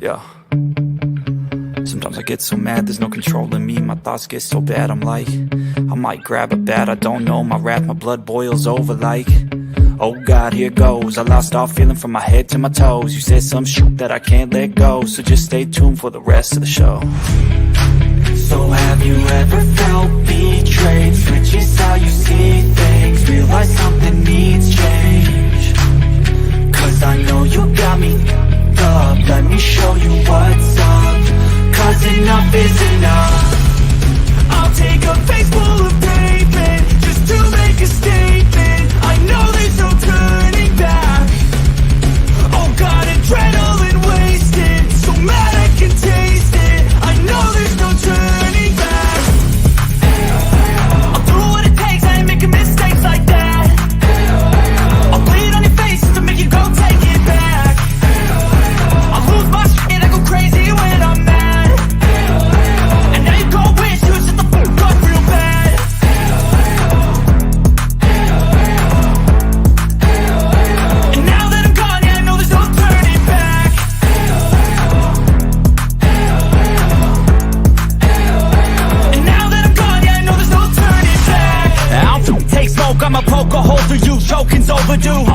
Yeah. Sometimes I get so mad, there's no controlling me. My thoughts get so bad, I'm like, I might grab a bat, I don't know. My wrath, my blood boils over like, oh God, here goes. I lost all feeling from my head to my toes. You said some shit that I can't let go, so just stay tuned for the rest of the show. So have you ever felt betrayed? Switches how you see things, realize something needs change. Cause I know you got me up, let me show you what's up. Cause enough is enough. I'll take a face full of pavement just to make a statement. I know there's no turning back. Oh God, adrenaline wasted, so mad I can taste it. I know there's no turning back. I'll do what it takes, I ain't making mistakes like that. I'll bleed on your face to make you go take it back. I'll lose my shit and I go crazy when I'm mad. And now you go wish you would shut the fuck up real bad. And now that I'm gone, yeah, I know there's no turning back. And now that I'm gone, yeah, I know there's no turning back. I'll take smoke, I'ma poke a hole through you, choking's overdue.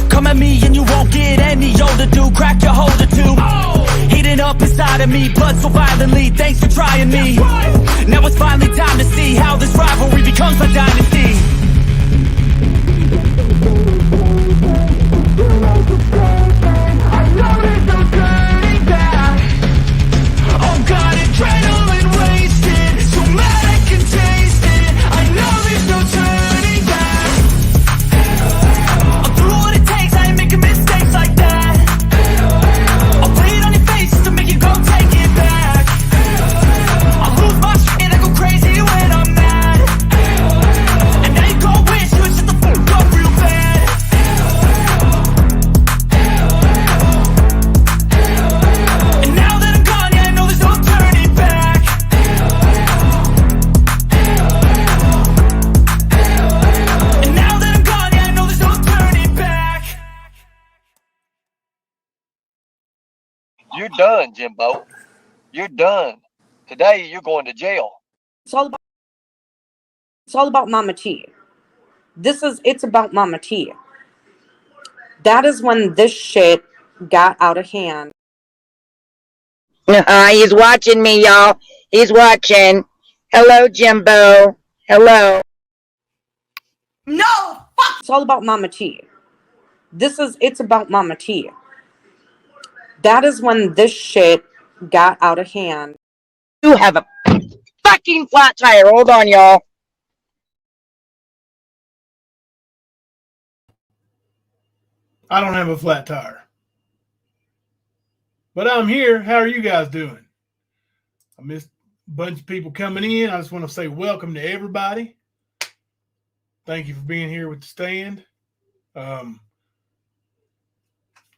Come at me and you won't get any older, dude. Crack your holder too. Heating up inside of me, blood so violently, thanks for trying me. Now it's finally time to see how this rivalry becomes a dynasty. I know there's no turning back. Oh God, adrenaline wasted, so mad I can taste it. I know there's no turning back. I'll do what it takes, I ain't making mistakes like that. I'll bleed on your face to make you go take it back. I'll lose my shit and I go crazy when I'm mad. And now you go wish you would shut the fuck up real bad. And now that I'm gone, yeah, I know there's no turning back. And now that I'm gone, yeah, I know there's no turning back. You're done, Jimbo. You're done. Today you're going to jail. It's all about Mama T. It's about Mama T. That is when this shit got out of hand. He's watching me, y'all. He's watching. Hello, Jimbo. Hello. No, fuck. It's all about Mama T. It's about Mama T. That is when this shit got out of hand. You have a fucking flat tire. Hold on, y'all. I don't have a flat tire. But I'm here. How are you guys doing? I missed a bunch of people coming in. I just want to say welcome to everybody. Thank you for being here with the stand.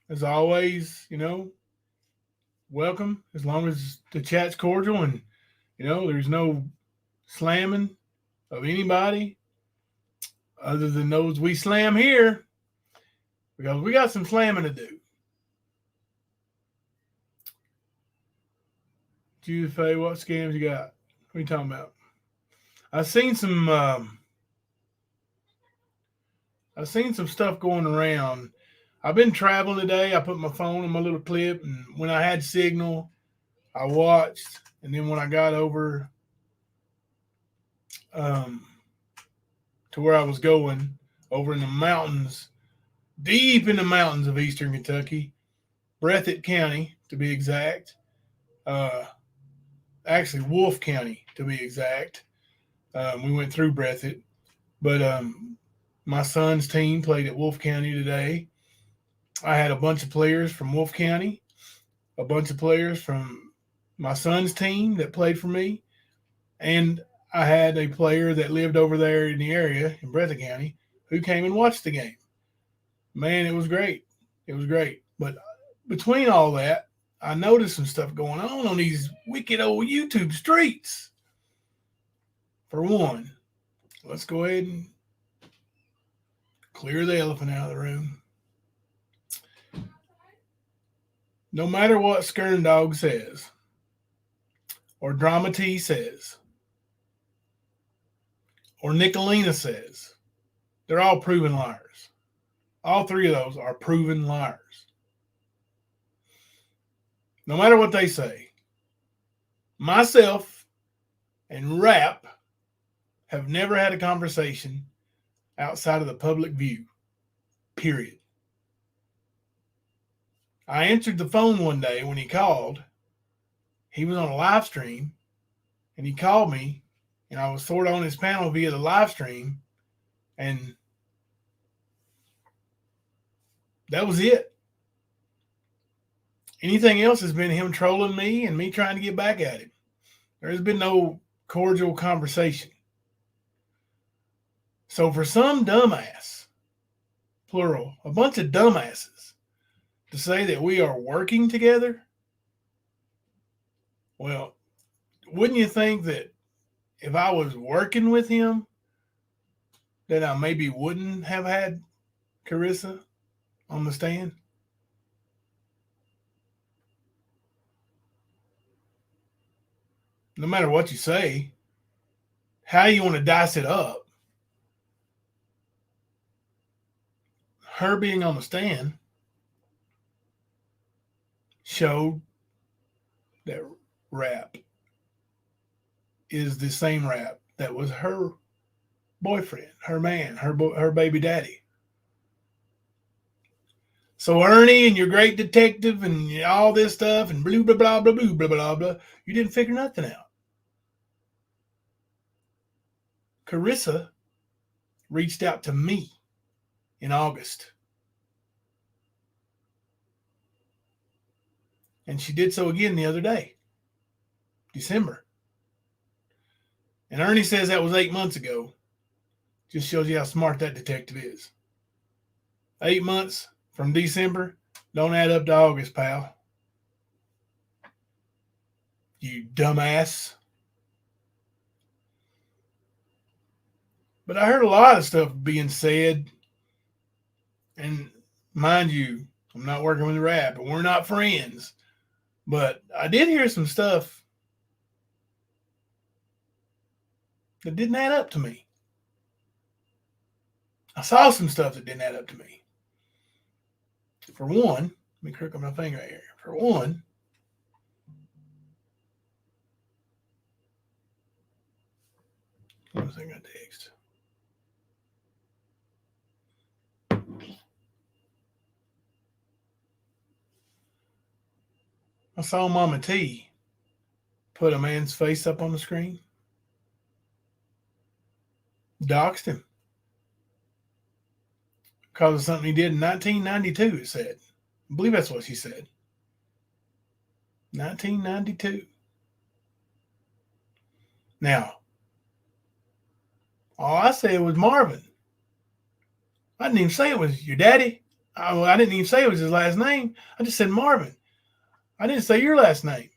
As always, welcome, as long as the chat's cordial and, there's no slamming of anybody other than those we slam here, because we got some slamming to do. Judith Faye, what scams you got? What are you talking about? I've seen some stuff going around. I've been traveling today. I put my phone in my little clip, and when I had signal, I watched. And then when I got over to where I was going, over in the mountains, deep in the mountains of eastern Kentucky, Breathitt County to be exact, actually Wolfe County to be exact. We went through Breathitt, but my son's team played at Wolfe County today. I had a bunch of players from Wolfe County, a bunch of players from my son's team that played for me, and I had a player that lived over there in the area in Breathitt County who came and watched the game. Man, it was great. It was great. But between all that, I noticed some stuff going on these wicked old YouTube streets. For one, let's go ahead and clear the elephant out of the room. No matter what Skern Dog says, or Drama T says, or Nicolina says, they're all proven liars. All three of those are proven liars. No matter what they say, myself and Rap have never had a conversation outside of the public view. Period. I answered the phone one day when he called. He was on a live stream, and he called me, and I was sort of on his panel via the live stream, and that was it. Anything else has been him trolling me and me trying to get back at him. There has been no cordial conversation. So for some dumbass, plural, a bunch of dumbasses, to say that we are working together, well, wouldn't you think that if I was working with him, that I maybe wouldn't have had Carissa on the stand? No matter what you say, how you want to dice it up, her being on the stand showed that Rap is the same Rap that was her boyfriend, her man, her baby daddy. So Ernie and your great detective and all this stuff and blah, blah, blah, blah, blah, blah, blah, blah, you didn't figure nothing out. Carissa reached out to me in August. And she did so again the other day, December. And Ernie says that was 8 months ago. Just shows you how smart that detective is. 8 months from December don't add up to August, pal. You dumbass. But I heard a lot of stuff being said. And mind you, I'm not working with Rap, and we're not friends. But I did hear some stuff that didn't add up to me. I saw some stuff that didn't add up to me. For one, let me crook up my finger right here. For one, what was I going to text? I saw Mama T put a man's face up on the screen. Doxed him. Because of something he did in 1992, it said. I believe that's what she said. 1992. Now, all I said was Marvin. I didn't even say it was your daddy. I didn't even say it was his last name. I just said Marvin. I didn't say your last name.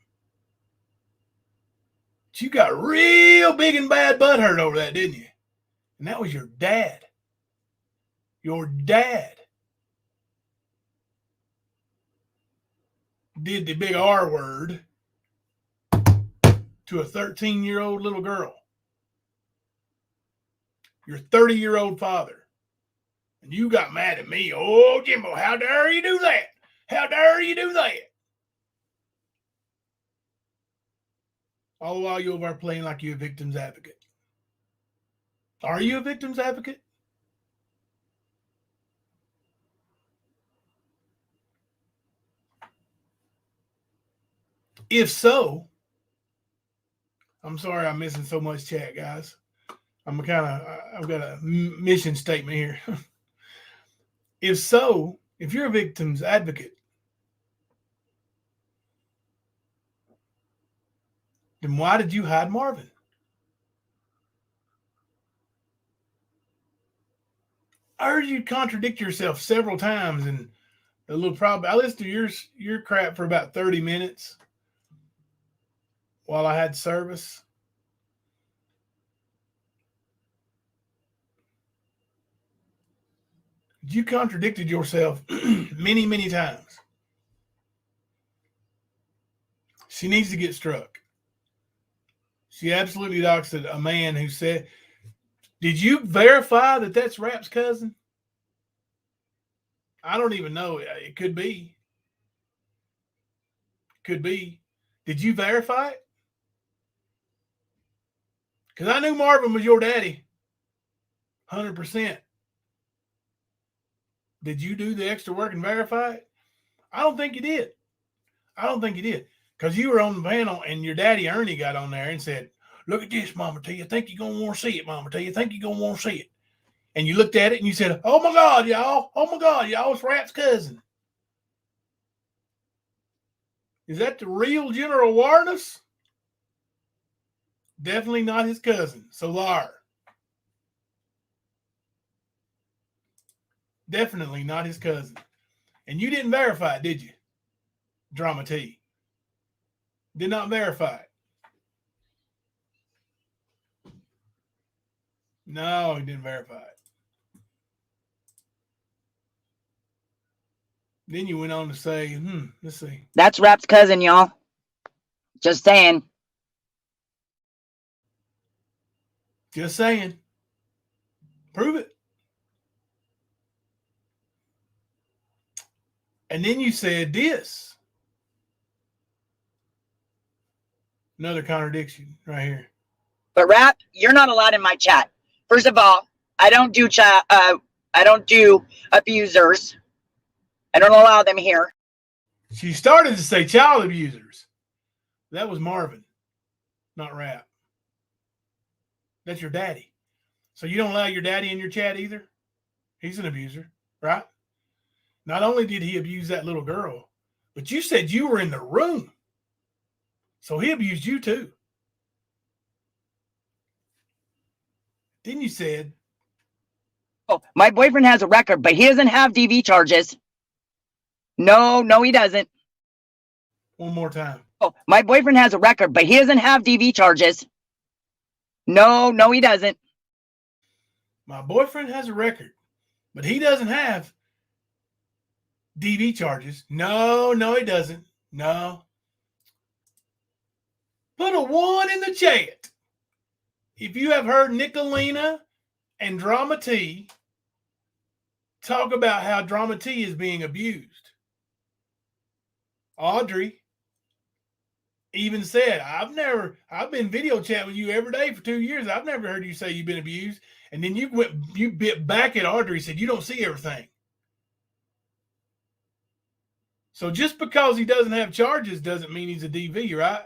But you got real big and bad butthurt over that, didn't you? And that was your dad. Your dad did the big R word to a 13-year-old little girl. Your 30-year-old father. And you got mad at me. Oh, Jimbo, how dare you do that? How dare you do that? All the while you're over playing like you're a victim's advocate. Are you a victim's advocate? If so, I'm sorry I'm missing so much chat, guys. I've got a mission statement here. If so, if you're a victim's advocate, then why did you hide Marvin? I heard you contradict yourself several times, and a little problem. I listened to your crap for about 30 minutes while I had service. You contradicted yourself many, many times. She needs to get struck. She absolutely doxed a man who said, did you verify that that's Rap's cousin? I don't even know. It could be. Could be. Did you verify it? Because I knew Marvin was your daddy. 100%. Did you do the extra work and verify it? I don't think you did. I don't think you did. Because you were on the panel and your daddy Ernie got on there and said, look at this, Mama T. I think you're going to want to see it, Mama T. I think you're going to want to see it. And you looked at it and you said, oh my God, y'all. Oh my God, y'all. It's Rap's cousin. Is that the real General Warness? Definitely not his cousin. So liar. Definitely not his cousin. And you didn't verify it, did you? Drama T. Did not verify it. No, he didn't verify it. Then you went on to say, let's see. That's Rap's cousin, y'all. Just saying. Just saying. Prove it. And then you said this. Another contradiction right here. But Rap, you're not allowed in my chat. First of all, I don't do abusers. I don't allow them here. She started to say child abusers. That was Marvin, not Rap. That's your daddy. So you don't allow your daddy in your chat either? He's an abuser, right? Not only did he abuse that little girl, but you said you were in the room. So he abused you too. Then you said, Oh, my boyfriend has a record, but he doesn't have DV charges. No, he doesn't. one more time. Oh, my boyfriend has a record, but he doesn't have DV charges. No, he doesn't. My boyfriend has a record, but he doesn't have DV charges. No, he doesn't. No. Put a 1 in the chat if you have heard Nicolina and Drama T talk about how Drama T is being abused. Audrey even said, I've been video chatting with you every day for 2 years. I've never heard you say you've been abused. And then you bit back at Audrey and said, you don't see everything. So just because he doesn't have charges doesn't mean he's a DV, right?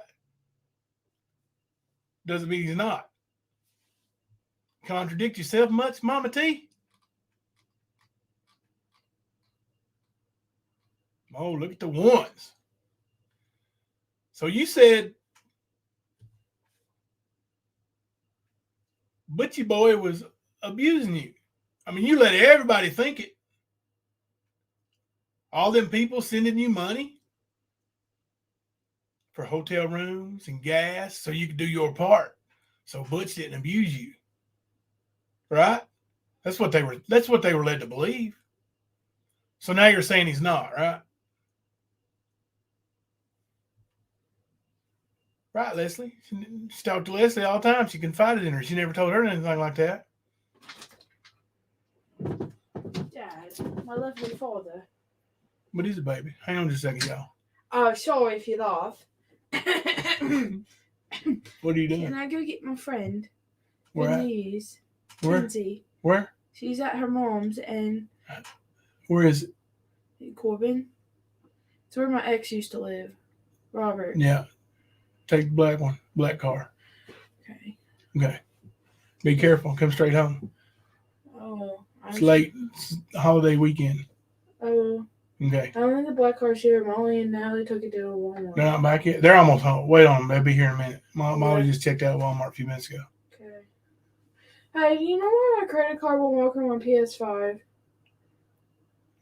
Doesn't mean he's not. Contradict yourself much, Mama T? Oh, look at the ones. So you said Butchie Boy was abusing you. I mean, you let everybody think it. All them people sending you money for hotel rooms and gas so you could do your part. So Butch didn't abuse you. Right? That's what they were led to believe. So now you're saying he's not, right? Right, Leslie. She talked to Leslie all the time. She confided in her. She never told her anything like that. Dad, my lovely father. What is it, baby? Hang on just a second, y'all. Oh, sorry if you laugh. What are you doing? Can I go get my friend? Where at? Denise. Where? Lindsay. Where? She's at her mom's in Where is it? Corbin. It's where my ex used to live. Robert. Yeah. Take the black one. Black car. Okay. Okay. Be careful. Come straight home. Oh. It's late. It's holiday weekend. Oh. Okay. I went in the black car share Molly and now they took it to a Walmart. They're not back yet. They're almost home. Wait on them. They'll be here in a minute. Molly Yeah. just checked out Walmart a few minutes ago. Okay. Hey, do you know where my credit card will work on my PS5?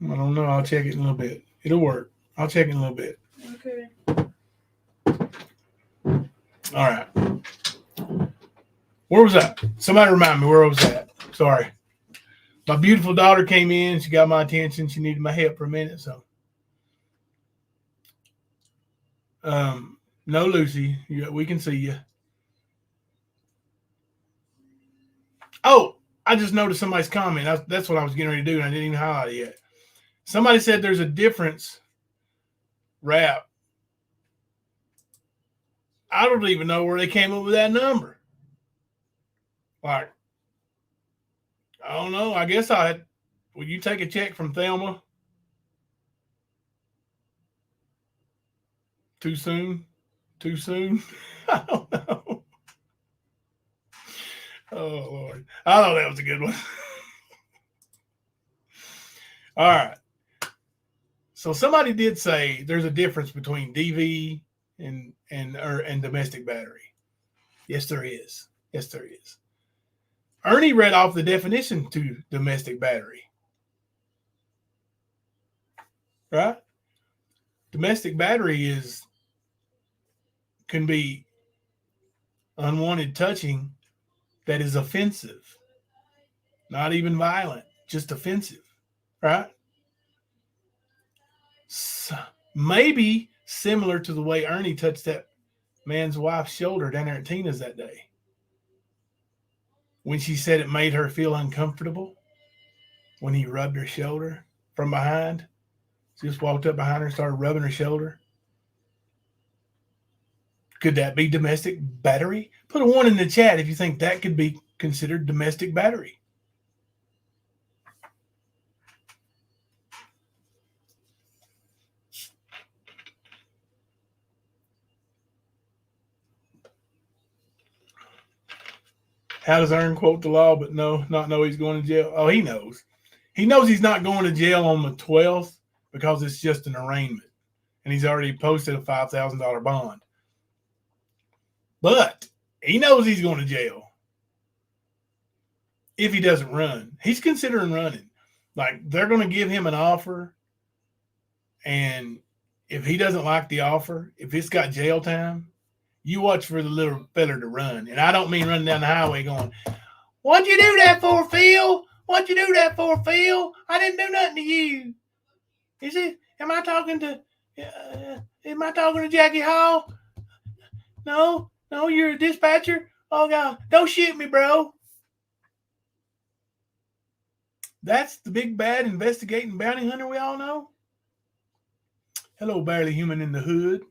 I don't know. I'll check it in a little bit. It'll work. I'll check it in a little bit. Okay. All right. Where was that? Somebody remind me where I was at. Sorry. My beautiful daughter came in. She got my attention. She needed my help for a minute. So, no, Lucy, we can see you. Oh, I just noticed somebody's comment. That's what I was getting ready to do, and I didn't even highlight it yet. Somebody said there's a difference. Rap. I don't even know where they came up with that number. Like, I don't know. I guess would you take a check from Thelma? Too soon? Too soon? I don't know. Oh, Lord. I thought that was a good one. All right. So somebody did say there's a difference between DV and domestic battery. Yes, there is. Yes, there is. Ernie read off the definition to domestic battery. Right? Domestic battery can be unwanted touching that is offensive. Not even violent, just offensive. Right? So, maybe similar to the way Ernie touched that man's wife's shoulder down there at Tina's that day. When she said it made her feel uncomfortable when he rubbed her shoulder from behind. She just walked up behind her and started rubbing her shoulder. Could that be domestic battery? Put a 1 in the chat if you think that could be considered domestic battery. How does Ern quote the law but not know he's going to jail? Oh, he knows. He knows he's not going to jail on the 12th because it's just an arraignment. And he's already posted a $5,000 bond. But he knows he's going to jail if he doesn't run. He's considering running. Like, they're going to give him an offer. And if he doesn't like the offer, if it's got jail time, you watch for the little feller to run. And I don't mean running down the highway going, "What'd you do that for, Phil? What'd you do that for, Phil? I didn't do nothing to you." Am I talking to Jackie Hall? No, you're a dispatcher. Oh, God, don't shoot me, bro. That's the big bad investigating bounty hunter we all know. Hello, barely human in the hood.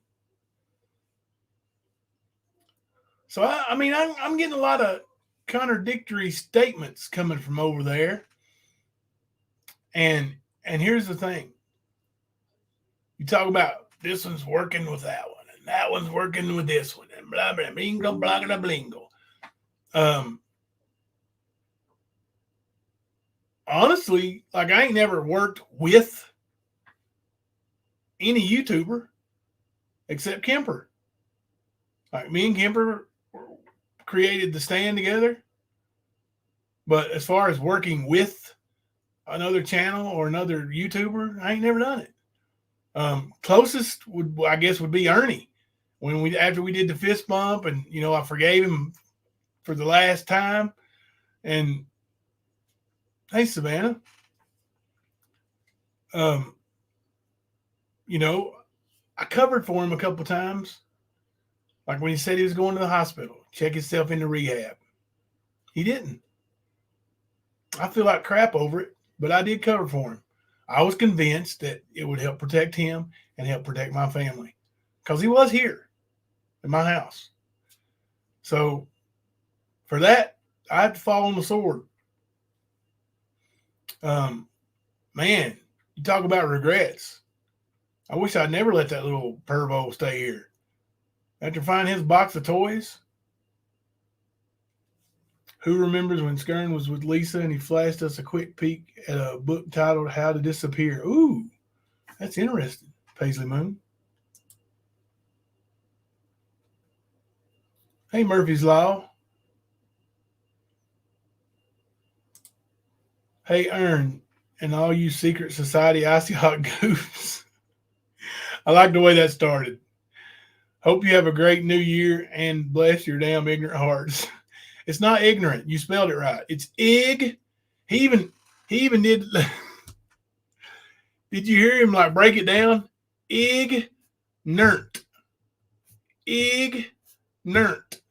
So, I'm getting a lot of contradictory statements coming from over there. And here's the thing. You talk about this one's working with that one, and that one's working with this one, and blah, blah, bingo, blah, blah, blingo. Honestly, like, I ain't never worked with any YouTuber except Kemper. Like, me and Kemper created the stand together. But as far as working with another channel or another YouTuber, I ain't never done it. Closest would be Ernie. After we did the fist bump and, I forgave him for the last time. And hey, Savannah, I covered for him a couple times. Like when he said he was going to the hospital, check himself into rehab. He didn't. I feel like crap over it, but I did cover for him. I was convinced that it would help protect him and help protect my family because he was here in my house. So for that, I had to fall on the sword. Man, you talk about regrets. I wish I'd never let that little pervo stay here. After finding his box of toys, who remembers when Skern was with Lisa and he flashed us a quick peek at a book titled How to Disappear? Ooh, that's interesting, Paisley Moon. Hey, Murphy's Law. Hey, Ern, and all you secret society icy hot goofs. I like the way that started. Hope you have a great new year and bless your damn ignorant hearts. It's not ignorant. You spelled it right. It's ig. He He even did. Did you hear him like break it down? Ignorant. Ignorant.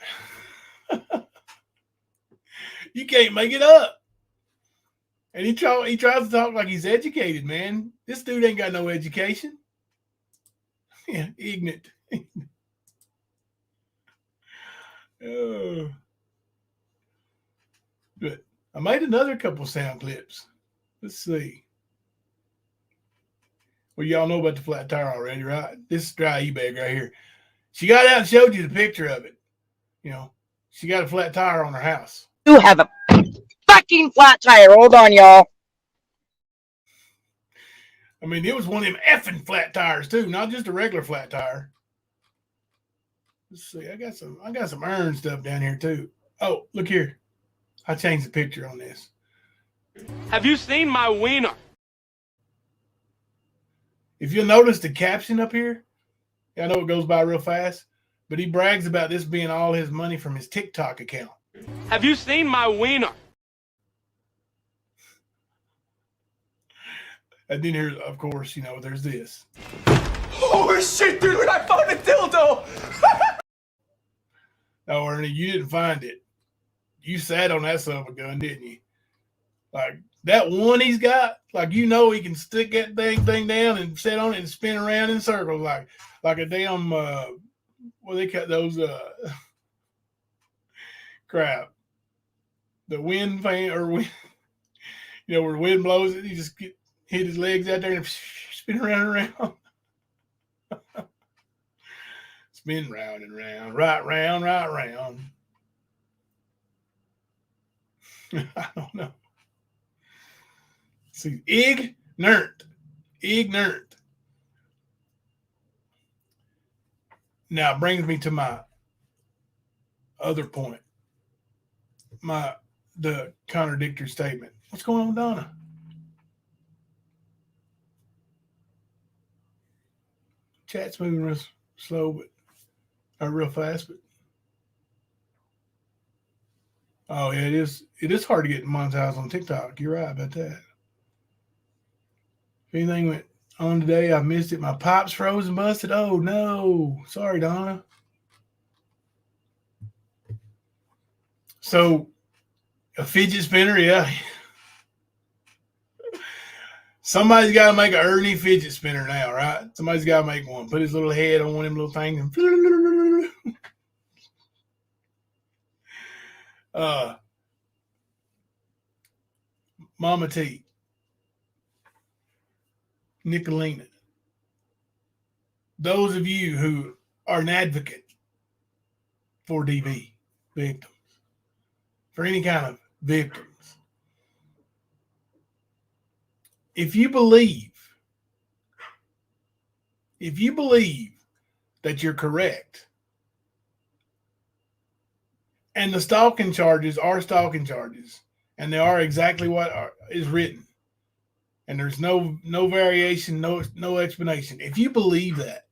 You can't make it up. And he tries to talk like he's educated, man. This dude ain't got no education. Yeah, ignorant. Oh. But I made another couple sound clips. Let's see. Well, y'all know about the flat tire already, right? This is dry e-bag right here. She got out and showed you the picture of it. You know, she got a flat tire on her house. You have a fucking flat tire. Hold on, y'all. I mean, it was one of them effing flat tires too, not just a regular flat tire. Let's see. I got some iron stuff down here too. Oh, look here. I changed the picture on this. Have you seen my wiener? If you'll notice the caption up here, I know it goes by real fast, but he brags about this being all his money from his TikTok account. Have you seen my wiener? And then here, of course, you know, there's this. Holy shit, dude, I found a dildo! No, Ernie, you didn't find it. You sat on that son of a gun, didn't you? Like, that one he's got, like, you know he can stick that thing down and sit on it and spin around in circles like a damn, what they cut those, crap. The wind fan, or wind, you know, where the wind blows it, he just hit his legs out there and spin around and around. Spin round and round, right round. I don't know. See, ignorant. Now it brings me to my other point. The contradictory statement. What's going on with Donna? Chat's moving real slow, or real fast, but oh yeah, it is hard to get monetized on TikTok. You're right about that. If anything went on today, I missed it. My pipes froze and busted. Oh no. Sorry, Donna. So a fidget spinner, yeah. Somebody's got to make an Ernie fidget spinner now, right? Somebody's got to make one. Put his little head on one of them little things. And Mama T, Nicolina, those of you who are an advocate for DV victims, for any kind of victims, if you believe that you're correct, and the stalking charges are stalking charges, and they are exactly what is written, and there's no variation, no explanation. If you believe that,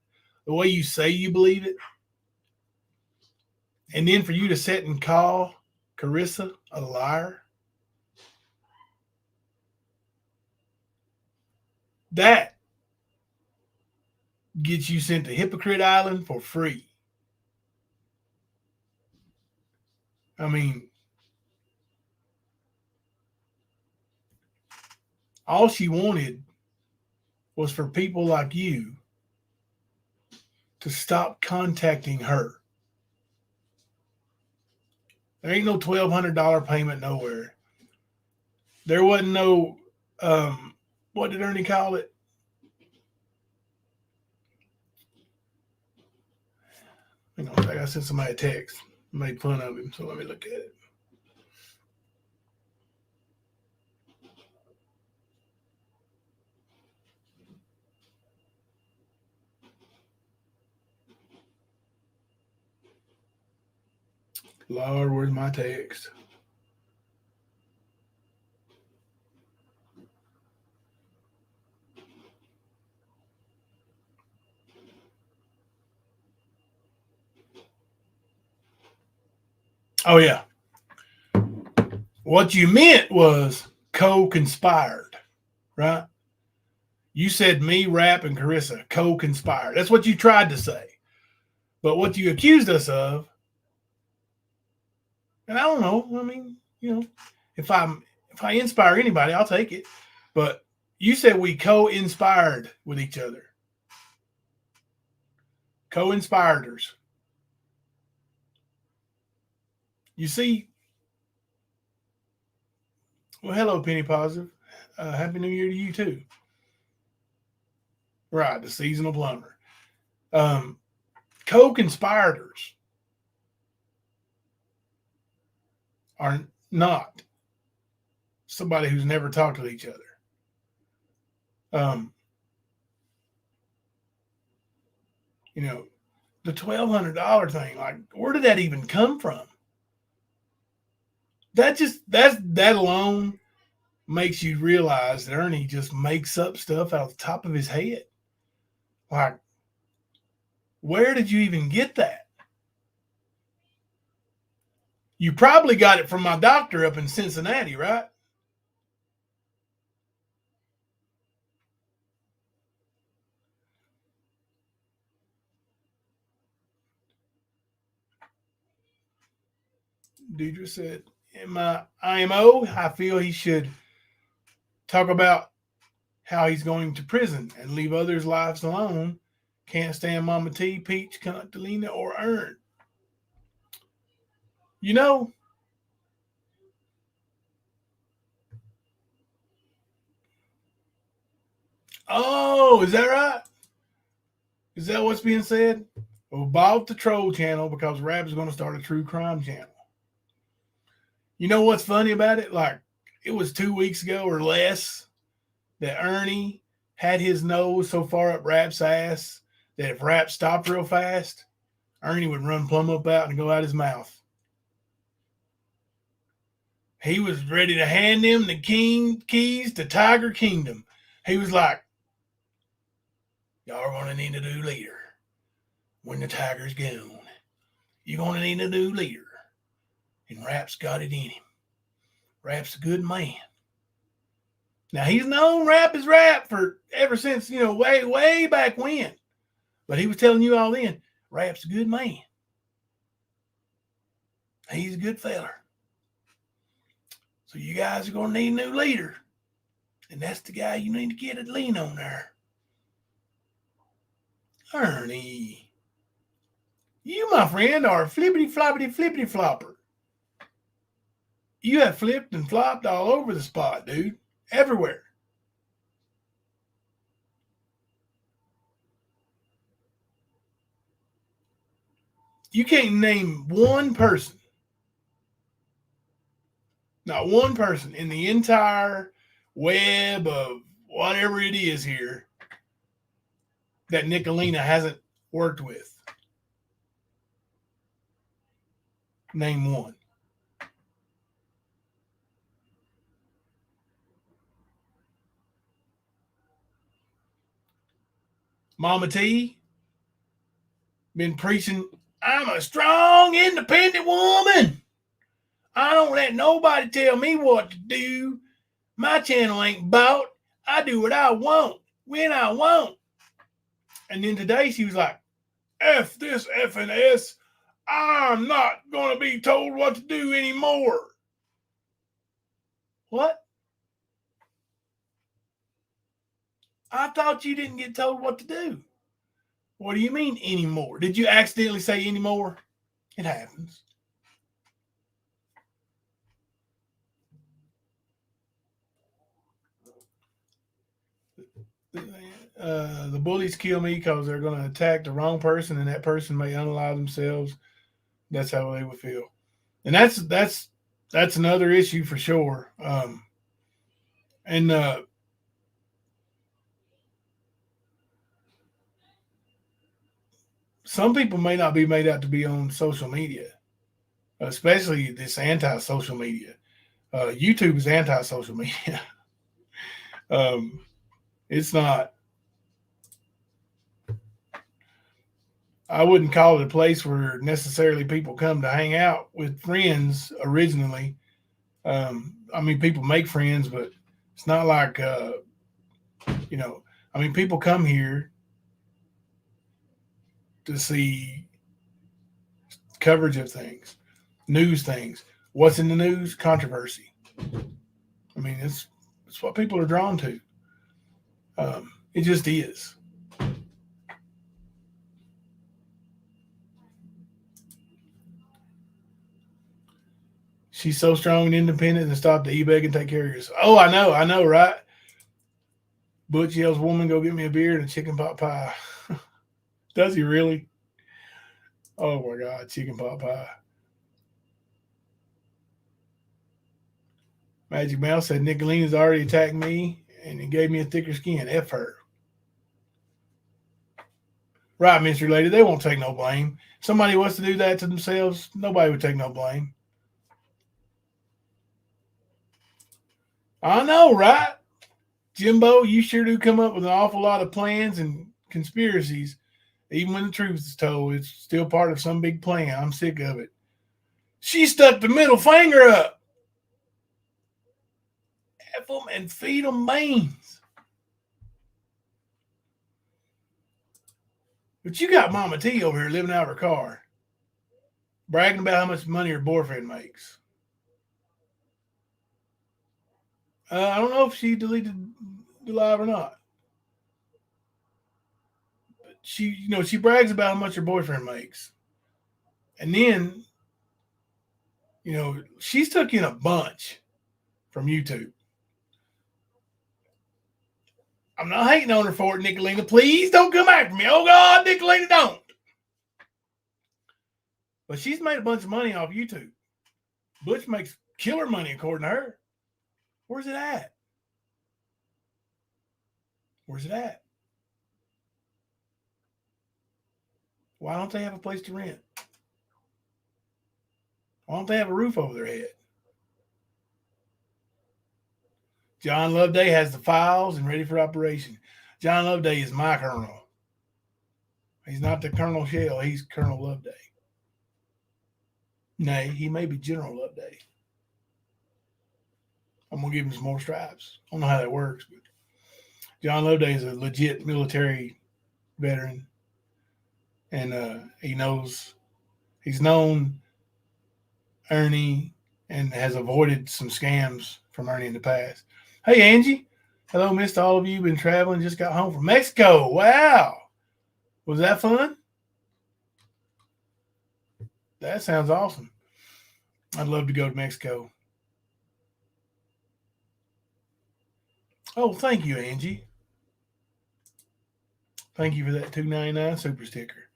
the way you say you believe it, and then for you to sit and call Carissa a liar, that gets you sent to Hypocrite Island for free. I mean, all she wanted was for people like you to stop contacting her. There ain't no $1,200 payment nowhere. There wasn't no, what did Ernie call it? Hang on, I got to send somebody a text. Made fun of him, so let me look at it. Lord, where's my text? Oh, yeah. What you meant was co-conspired, right? You said me, Rap, and Carissa co-conspired. That's what you tried to say. But what you accused us of, and I don't know, I mean, you know, if I inspire anybody, I'll take it. But you said we co-inspired with each other. Co-inspirators. You see, well, hello, Penny Positive. Happy New Year to you, too. Right, the seasonal plumber. Co-conspirators are not somebody who's never talked with each other. You know, the $1,200 thing, like, where did that even come from? That alone makes you realize that Ernie just makes up stuff out of the top of his head. Like, where did you even get that? You probably got it from my doctor up in Cincinnati, right? Deidre said, in my IMO, I feel he should talk about how he's going to prison and leave others' lives alone. Can't stand Mama T, Peach, Delina, or Ern. You know, oh, is that right? Is that what's being said? Well, bought the troll channel because Rab's going to start a true crime channel. You know what's funny about it? Like, it was 2 weeks ago or less that Ernie had his nose so far up Rap's ass that if Rap stopped real fast, Ernie would run plumb up out and go out his mouth. He was ready to hand him the keys to Tiger Kingdom. He was like, y'all are going to need a new leader when the tiger's gone. You're going to need a new leader. And Rap's got it in him. Rap's a good man. Now, he's known Rap as Rap for ever since, you know, way back when. But he was telling you all then, Rap's a good man. He's a good feller. So you guys are going to need a new leader. And that's the guy you need to get a lean on there. Ernie, you, my friend, are a flippity flopper. You have flipped and flopped all over the spot, dude. Everywhere. You can't name one person, not one person in the entire web of whatever it is here that Nicolina hasn't worked with. Name one. Mama T been preaching, I'm a strong, independent woman. I don't let nobody tell me what to do. My channel ain't bought. I do what I want, when I want. And then today she was like, F this F and S. I'm not going to be told what to do anymore. What? I thought you didn't get told what to do. What do you mean anymore? Did you accidentally say anymore? It happens. The bullies kill me because they're going to attack the wrong person, and that person may unalive themselves. That's how they would feel, and that's another issue for sure. Some people may not be made out to be on social media, especially this anti-social media. YouTube is anti-social media. It's not. I wouldn't call it a place where necessarily people come to hang out with friends originally. I mean, people make friends, but it's not like, I mean, people come here to see coverage of things, news things. What's in the news? Controversy. I mean, it's what people are drawn to. It just is. She's so strong and independent and stopped to e-beg and take care of yourself. Oh, I know, right? Butch yells, woman, go get me a beer and a chicken pot pie. Does he really? Oh, my God, chicken pot pie. Magic Mouse said Nicolina's already attacked me and it gave me a thicker skin. F her. Right, Mystery Lady, they won't take no blame. If somebody wants to do that to themselves, nobody would take no blame. I know, right? Jimbo, you sure do come up with an awful lot of plans and conspiracies. Even when the truth is told, it's still part of some big plan. I'm sick of it. She stuck the middle finger up. F them and feed them beans. But you got Mama T over here living out of her car, bragging about how much money her boyfriend makes. I don't know if she deleted the live or not. But she brags about how much her boyfriend makes. And then, she's took in a bunch from YouTube. I'm not hating on her for it, Nicolina. Please don't come after me. Oh, God, Nicolina, don't. But she's made a bunch of money off YouTube. Butch makes killer money, according to her. Where's it at? Where's it at? Why don't they have a place to rent? Why don't they have a roof over their head? John Loveday has the files and ready for operation. John Loveday is my colonel. He's not the Colonel Shell. He's Colonel Loveday. Nay, he may be General Loveday. I'm going to give him some more stripes. I don't know how that works, but John Loveday is a legit military veteran. And he's known Ernie and has avoided some scams from Ernie in the past. Hey, Angie. Hello, missed all of you. Been traveling. Just got home from Mexico. Wow. Was that fun? That sounds awesome. I'd love to go to Mexico. Oh, thank you, Angie. Thank you for that $2.99 super sticker.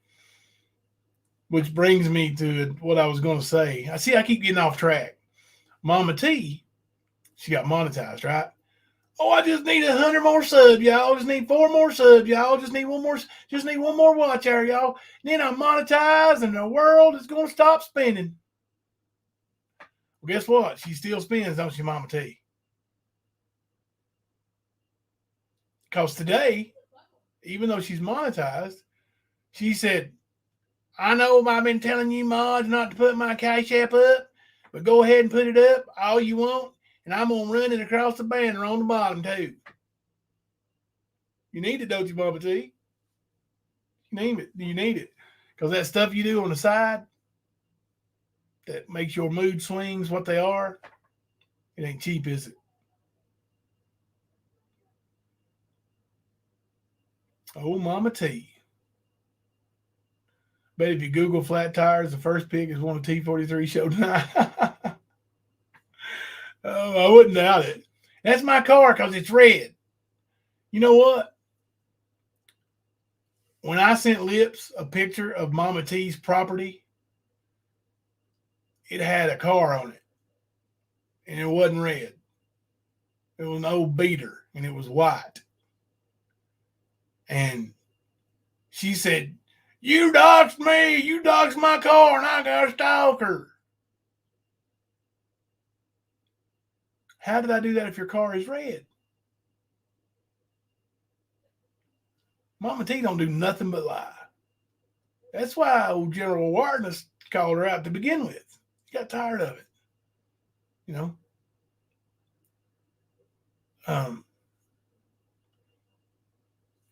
Which brings me to what I was going to say. I keep getting off track. Mama T, she got monetized, right? Oh, I just need 100 more subs, y'all. Just need 4 more subs, y'all. Just need one more watch hour, y'all. And then I'm monetized and the world is going to stop spinning. Well, guess what? She still spins, don't she, Mama T? Because today, even though she's monetized, she said, I know I've been telling you mods not to put my Cash App up, but go ahead and put it up all you want, and I'm going to run it across the banner on the bottom, too. You need it, don't you, Mama T? You need it. Because that stuff you do on the side that makes your mood swings what they are, it ain't cheap, is it? Oh, Mama T. Bet if you Google flat tires, the first pick is one of T43 show tonight. Oh, I wouldn't doubt it. That's my car because it's red. You know what? When I sent Lips a picture of Mama T's property, it had a car on it. And it wasn't red. It was an old beater and it was white. And she said, you doxed me. You doxed my car and I got a stalker. How did I do that if your car is red? Mama T don't do nothing but lie. That's why old General Awareness called her out to begin with. He got tired of it. Good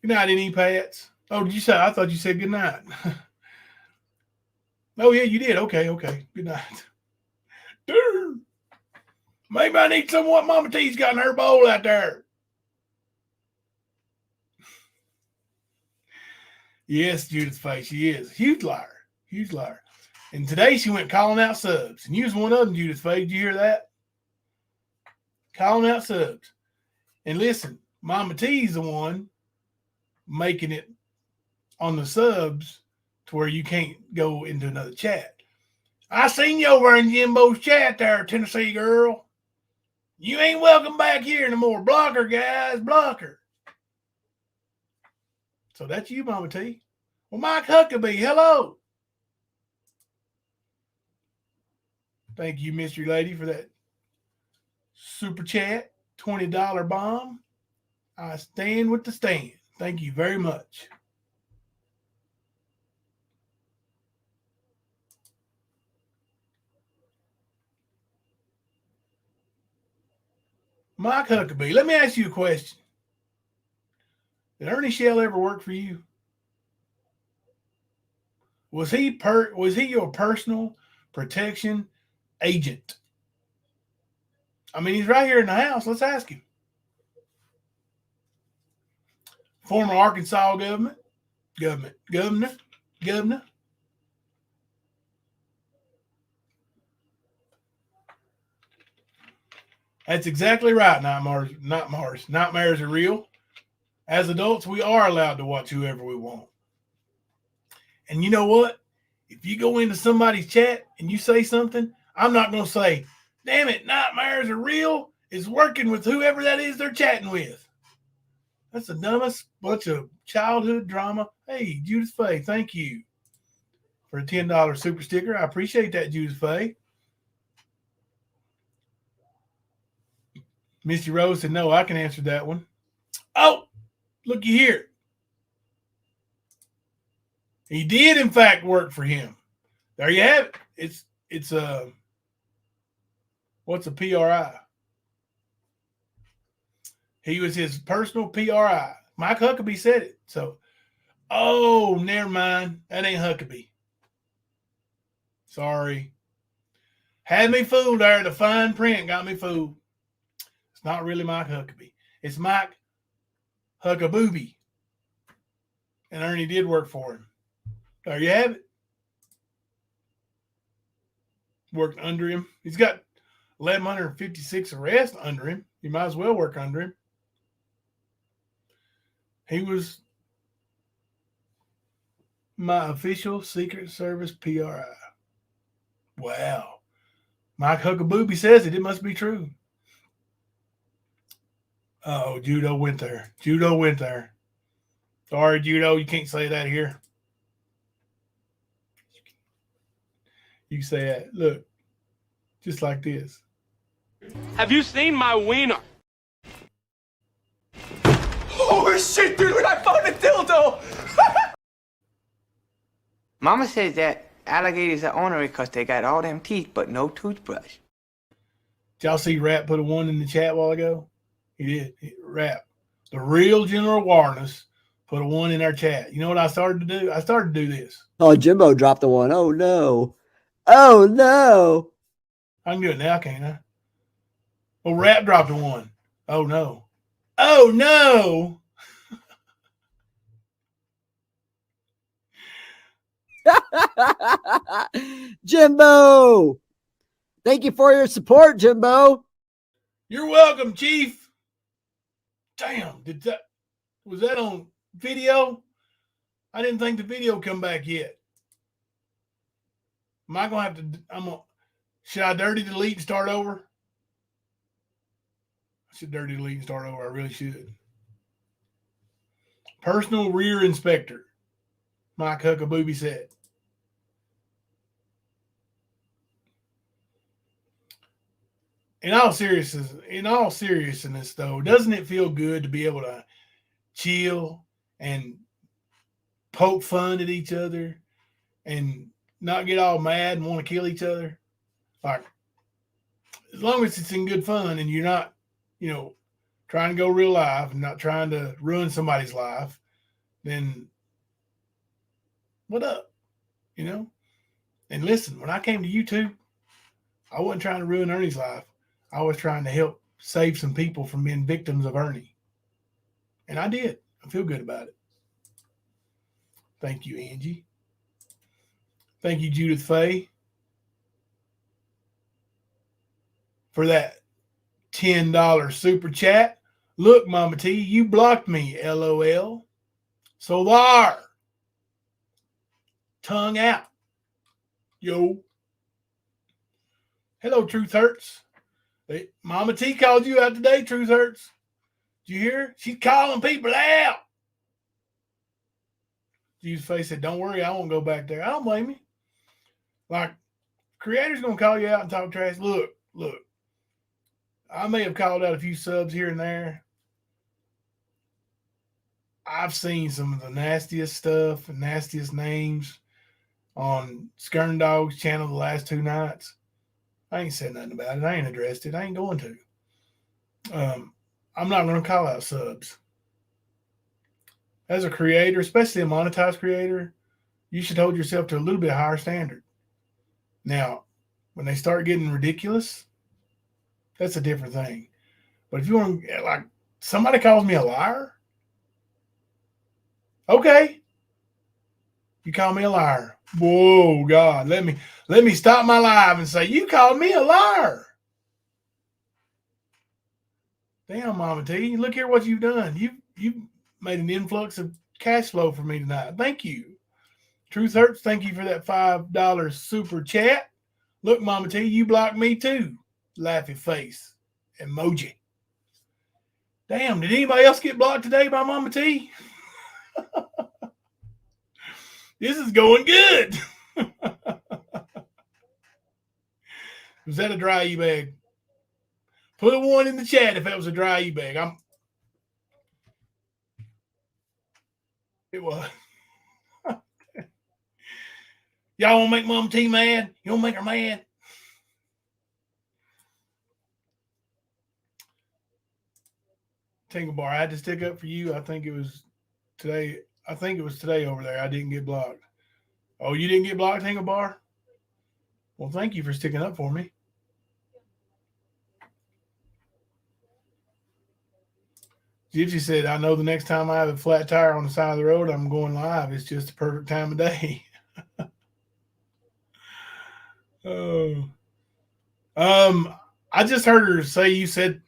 night, any Pats. Oh, did you say? I thought you said good night. Oh yeah, you did. Okay. Good night. Dude, maybe I need some of what Mama T's got in her bowl out there. Yes, Judith's face. She is. Huge liar. Huge liar. And today she went calling out subs. And you was one of them, Judith's face. Did you hear that? Calling out subs. And listen, Mama T's the one making it on the subs to where you can't go into another chat. I seen you over in Jimbo's chat there, Tennessee girl. You ain't welcome back here no more. Block her, guys. Block her. So that's you, Mama T. Well, Mike Huckabee, hello. Thank you, mystery lady, for that super chat. $20 bomb. I stand with the stand. Thank you very much. Mike Huckabee, let me ask you a question. Did Ernie Shell ever work for you? Was he your personal protection agent? I mean, he's right here in the house. Let's ask him. Former Arkansas governor. That's exactly right, Nightmares. Nightmares are real. As adults, we are allowed to watch whoever we want. And you know what? If you go into somebody's chat and you say something, I'm not going to say, damn it, Nightmares are real. It's working with whoever that is they're chatting with. That's the dumbest bunch of childhood drama. Hey, Judith Faye, thank you for a $10 super sticker. I appreciate that, Judith Faye. Misty Rose said, no, I can answer that one. Oh, looky here. He did, in fact, work for him. There you have it. It's what's a PRI? He was his personal PRI. Mike Huckabee said it. So, oh, never mind. That ain't Huckabee. Sorry. Had me fooled there. The fine print got me fooled. It's not really Mike Huckabee. It's Mike Huckabooby. And Ernie did work for him. There you have it. Worked under him. He's got 1,156 arrests under him. You might as well work under him. He was my official Secret Service PRI. Wow. Mike Huckabooby says it. It must be true. Oh, Judo went there. Sorry, Judo. You can't say that here. You can say that. Look. Just like this. Have you seen my wiener? Holy shit, dude, I found a dildo! Mama says that alligators are ornery because they got all them teeth but no toothbrush. Did y'all see Rap put a one in the chat a while ago? He did. Rap. The real General Warness put a one in our chat. You know what I started to do? I started to do this. Oh, Jimbo dropped the one. Oh, no. Oh, no. I can do it now, can't I? Well, Rap dropped a one. Oh, no. Oh, no. Jimbo. Thank you for your support, Jimbo. You're welcome, Chief. Damn, was that on video? I didn't think the video come back yet. Am I gonna have to? Should I dirty delete and start over? I should dirty delete and start over. I really should. Personal rear inspector. Mike Huckabooby said. In all seriousness, though, doesn't it feel good to be able to chill and poke fun at each other and not get all mad and want to kill each other? Like, as long as it's in good fun and you're not, trying to go real live and not trying to ruin somebody's life, then what up? You know? And listen, when I came to YouTube, I wasn't trying to ruin Ernie's life. I was trying to help save some people from being victims of Ernie. And I did. I feel good about it. Thank you, Angie. Thank you, Judith Faye, for that $10 super chat. Look, Mama T, you blocked me, LOL. So there. Tongue out. Yo. Hello, Truth Hurts. Mama T called you out today, Truth Hurts. Did you hear? She's calling people out. Jesus Face said, don't worry, I won't go back there. I don't blame you. Like, creator's going to call you out and talk trash. Look. I may have called out a few subs here and there. I've seen some of the nastiest stuff and nastiest names on Skern Dog's channel the last 2 nights. I ain't said nothing about it. I ain't addressed it. I ain't going to. I'm not going to call out subs. As a creator, especially a monetized creator, you should hold yourself to a little bit higher standard. Now, when they start getting ridiculous, that's a different thing. But if you want to, like, somebody calls me a liar, okay. You call me a liar. Whoa, God, let me stop my live and say, you called me a liar. Damn, Mama T, look here what you've done. You made an influx of cash flow for me tonight. Thank you. Truth Hurts, thank you for that $5 super chat. Look, Mama T, you blocked me too. Laughy face emoji. Damn, did anybody else get blocked today by Mama T? This is going good. Was that a dry e-bag? Put a 1 in the chat if that was a dry e-bag. It was. Y'all want to make Mama T mad? You want to make her mad? Tingle Bar, I had to stick up for you. I think it was today over there. I didn't get blocked. Oh, you didn't get blocked, Tingle Bar? Well, thank you for sticking up for me. Gypsy said, I know the next time I have a flat tire on the side of the road, I'm going live. It's just the perfect time of day. Oh. I just heard her say you said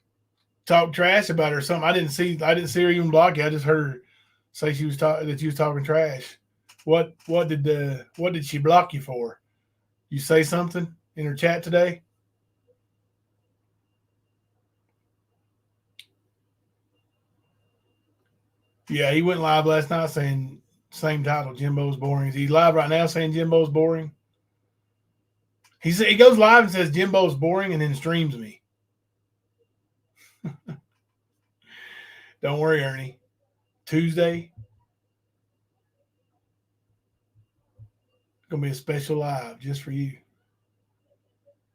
talk trash about her or something. I didn't see her even block you. I just heard her say that you was talking trash. What did she block you for? You say something in her chat today? Yeah, he went live last night saying same title, Jimbo's boring. He's live right now saying Jimbo's boring. He goes live and says Jimbo's boring and then streams me. Don't worry, Ernie. Tuesday, going to be a special live just for you.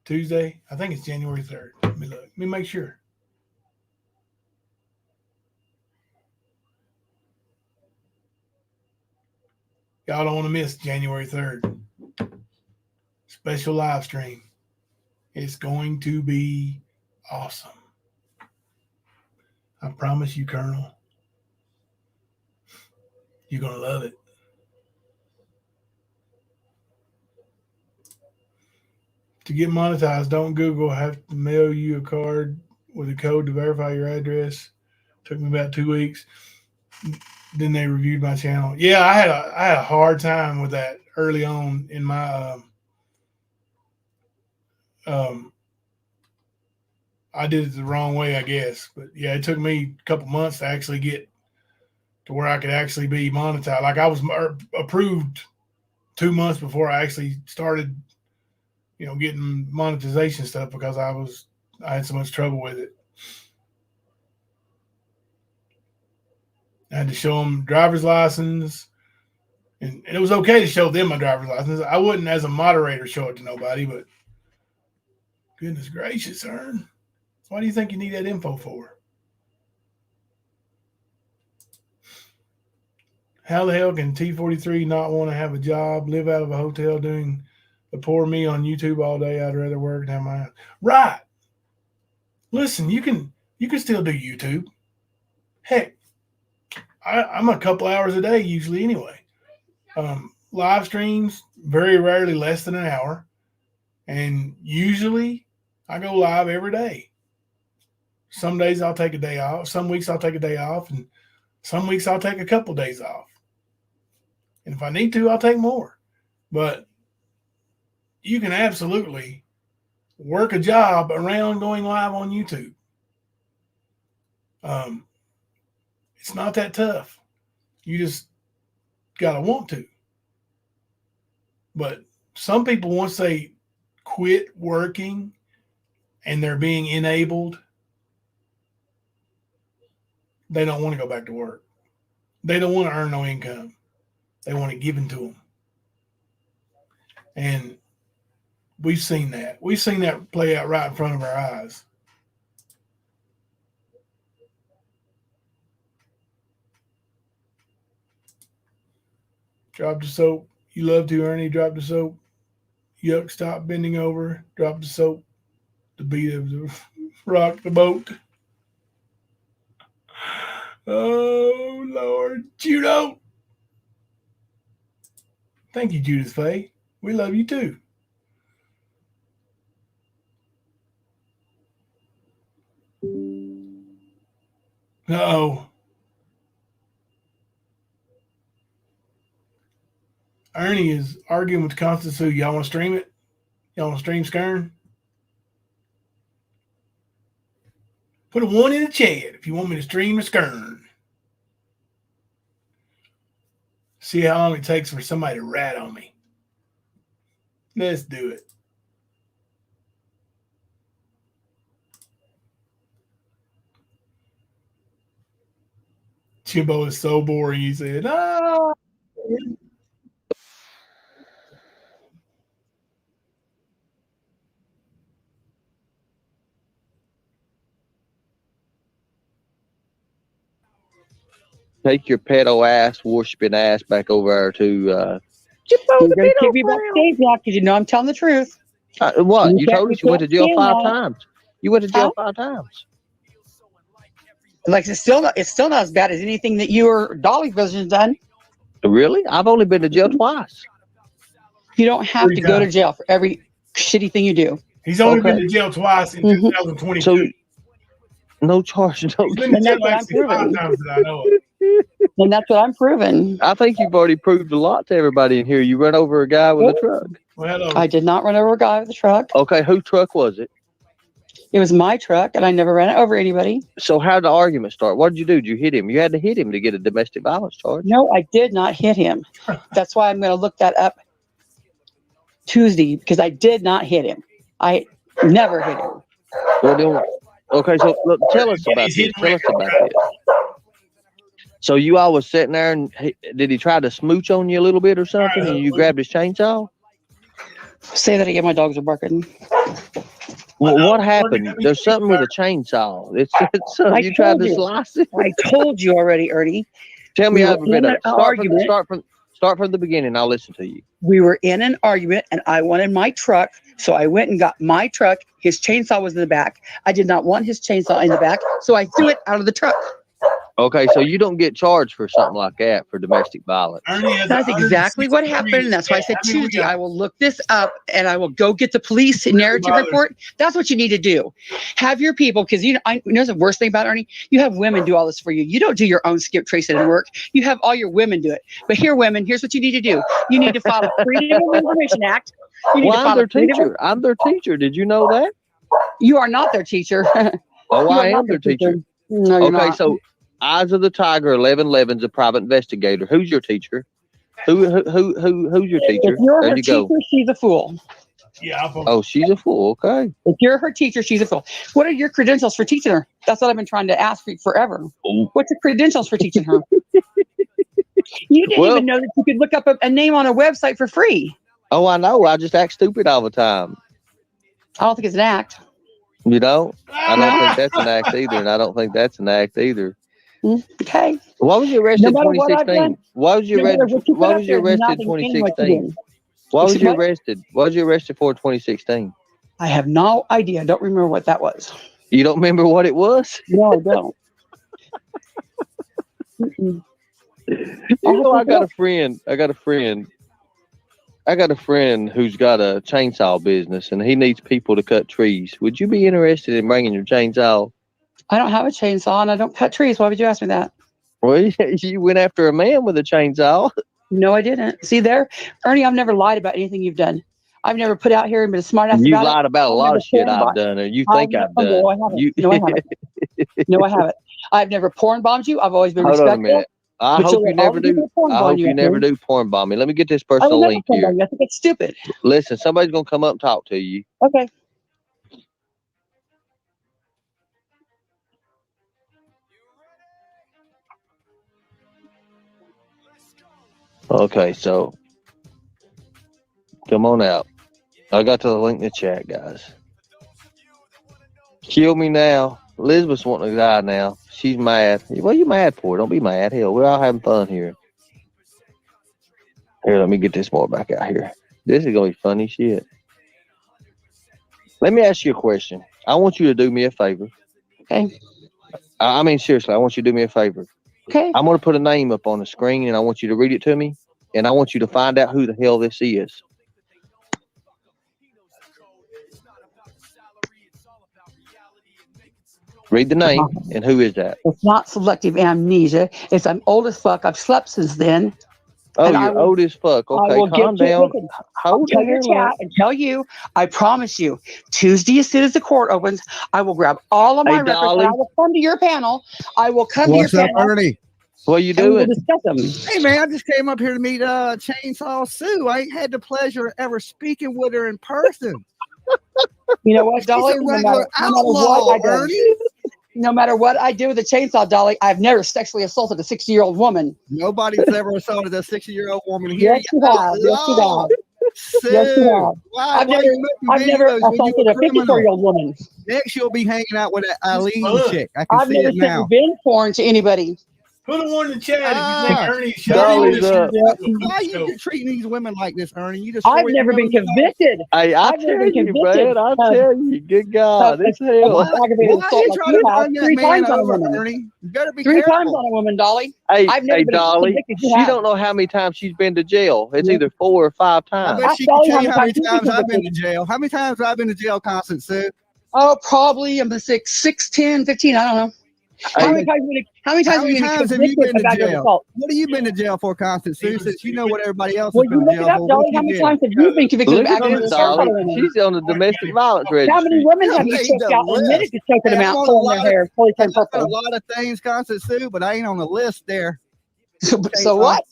Tuesday, I think it's January 3rd. Let me look. Let me make sure. Y'all don't want to miss January 3rd. Special live stream. It's going to be awesome. I promise you, Colonel. You're going to love it. To get monetized, don't Google. I have to mail you a card with a code to verify your address. Took me about 2 weeks. Then they reviewed my channel. Yeah, I had a hard time with that early on in my I did it the wrong way, I guess. But yeah, it took me a couple months to actually get to where I could actually be monetized. Like I was approved 2 months before I actually started, getting monetization stuff because I had so much trouble with it. I had to show them driver's license, and it was okay to show them my driver's license. I wouldn't, as a moderator, show it to nobody, but goodness gracious, Ern. Why do you think you need that info for? how the hell can T43 not want to have a job, live out of a hotel doing the poor me on YouTube all day? I'd rather work and have my own. Right. Listen, you can still do YouTube. Heck, I'm a couple hours a day usually anyway. Live streams, very rarely less than an hour. And usually I go live every day. Some days I'll take a day off. Some weeks I'll take a day off. And some weeks I'll take a couple days off. And if I need to, I'll take more. But you can absolutely work a job around going live on YouTube. It's not that tough. You just got to want to. But some people, once they quit working and they're being enabled, they don't want to go back to work. They don't want to earn no income. They want it given to them. And we've seen that. We've seen that play out right in front of our eyes. Drop the soap. You love to, Ernie. Drop the soap. Yuck, stop bending over. Drop the soap. The beat of the rock the boat. Oh, Lord. Judo. Thank you, Judith Faye. We love you too. Uh-oh. Ernie is arguing with Constance Sue. Y'all want to stream it? Y'all want to stream Skern? Put a 1 in the chat if you want me to stream the Skern. See how long it takes for somebody to rat on me. Let's do it. Chimbo is so boring, he said. Ah. Take your pedo ass, worshiping ass back over there to You're going to kick me backstage now because you know I'm telling the truth. what? You can't- told us you you went to can't jail stand 5 that. times. You went to jail 5 times. Like it's still not as bad as anything that you or Dolly Vision's done. Really? I've only been to jail twice. You don't have 3 to go to times. jail for every shitty thing you do. He's only Okay. been to jail twice in Mhm. 2022. So no charge, no. He's been to And jail that's what I'm actually 5 proving. times that I know of. And that's what I'm proving. I think you've already proved a lot to everybody in here. You run over a guy with a truck. Well, hello. I did not run over a guy with a truck. Okay, whose truck was it? It was my truck, and I never ran it over anybody. So how did the argument start? What did you do? Did you hit him? You had to hit him to get a domestic violence charge. No, I did not hit him. That's why I'm going to look that up Tuesday, because I did not hit him. I never hit him. Well, then, okay, so look, tell us about this. Tell us about this. So you all was sitting there, and did he try to smooch on you a little bit or something, and you grabbed his chainsaw? Say that again. My dogs are barking. Well, what happened? There's something with a chainsaw. It's you tried to slice it. I told you already, Ernie. Tell me We how were it been. in an argument. Start from the beginning. I'll listen to you. We were in an argument, and I wanted my truck, so I went and got my truck. His chainsaw was in the back. I did not want his chainsaw in the back, so I threw it out of the truck. Okay, so you don't get charged for something like that for domestic violence. That's exactly what happened, and that's why I said Tuesday I will look this up and I will go get the police narrative report. That's what you need to do. Have your people, because you know the worst thing about it, Ernie, you have women do all this for you. You don't do your own skip, trace, and work. You have all your women do it. But here, women, here's what you need to do. You need to file a Freedom of Information Act. You need to I'm file their a Freedom teacher. I'm their teacher. Did you know that? You are not their teacher. Oh, You are I not am their teacher. No, you're Okay, not. so Eyes of the Tiger 1111's a private investigator. Who's your teacher? Who's your teacher? If you're There her you teacher, go. she's a fool. Yeah. Oh, she's a fool. Okay. If you're her teacher, she's a fool. What are your credentials for teaching her? That's what I've been trying to ask you forever. What's your credentials for teaching her? You didn't even know that you could look up a name on a website for free. Oh, I know. I just act stupid all the time. I don't think it's an act. You know? I don't think that's an act either, and I don't think that's an act either. Okay. Why was you arrested in No matter what I've 2016? done, Why was you no matter arrested? what you put Why up was you there, arrested in nothing ain't what you 2016? did. Why was Except you what? arrested? Why was you arrested for 2016? I have no idea. I don't remember what that was. You don't remember what it was? No, I don't. Mm-mm. You know, I got a friend. I got a friend who's got a chainsaw business, and he needs people to cut trees. Would you be interested in bringing your chainsaw? I don't have a chainsaw and I don't cut trees. Why would you ask me that? Well, you went after a man with a chainsaw. No, I didn't. See there, Ernie, I've never lied about anything you've done. I've never put out here and been a smart ass You about it. lied about a lot of shit I've done, or you think I've done. No, I haven't. No, I haven't. No, I haven't. I've never porn bombed you. I've always been Hold on a respectful. minute. I hope you never do. I hope you never do porn bomb me. Let me get this I will personal never link porn here. bomb you. I think it's stupid. Listen, somebody's gonna come up and talk to you. Okay. Okay, so come on out. I got the link in the chat, guys. Kill me now. Elizabeth's wanting to die now. She's mad. What are you mad for? Don't be mad. Hell, we're all having fun here. Here, let me get this more back out here. This is gonna be funny shit. Let me ask you a question. I want you to do me a favor. Okay. I mean, seriously, I want you to do me a favor. Okay. I'm gonna put a name up on the screen, and I want you to read it to me, and I want you to find out who the hell this is. Read the name, and who is that? It's not selective amnesia. It's I'm old as fuck. I've slept since then. Oh, you're old as fuck. Okay, calm down. Hold tell your chat and tell you, I promise you, Tuesday as soon as the court opens, I will grab all of my records and I will come to your panel. I will come to your panel. What's up, Ernie? What are you doing? Discuss them. Hey, man, I just came up here to meet Chainsaw Sue. I ain't had the pleasure of ever speaking with her in person. You know what, Dolly? She's a regular outlaw, Ernie. No matter what I do with a chainsaw, Dolly, I've never sexually assaulted a 60-year-old woman. Nobody's ever assaulted a 60-year-old woman here. Yes, you have. Yes, you have. Sue, yes, you have. I've never assaulted a 54-year-old woman. Next, you'll be hanging out with that Eileen chick. I can I've see never it now. sent revenge porn to anybody. Put a one in the chat if you think Ernie's Why are you treating these women like this, Ernie? You just I've never been convicted. Hey, I tell you, man. I tell you, good God, this hell. Why are you trying to run that man over, Ernie? You better be careful. 3 times on a woman, Dolly. Hey, I've never been Dolly, convicted. she don't know how many times she's been to jail. It's either 4 or 5 times. I bet she can tell you how many times I've been to jail. How many times have I been to jail, Constant Sue? Oh, probably I'm 6, 10, 15. I don't know. How many times have you been to jail? What have you been to jail for, Constant Sue? Since you know what everybody else has been to jail for. Dolly, how many times have you been convicted of aggravated assault? She's on the domestic violence registry. How many women have you choked out and admitted to choking them out, pulling their hair, fully turned purple? A lot of things, Constant Sue, but I ain't on the list there. So what?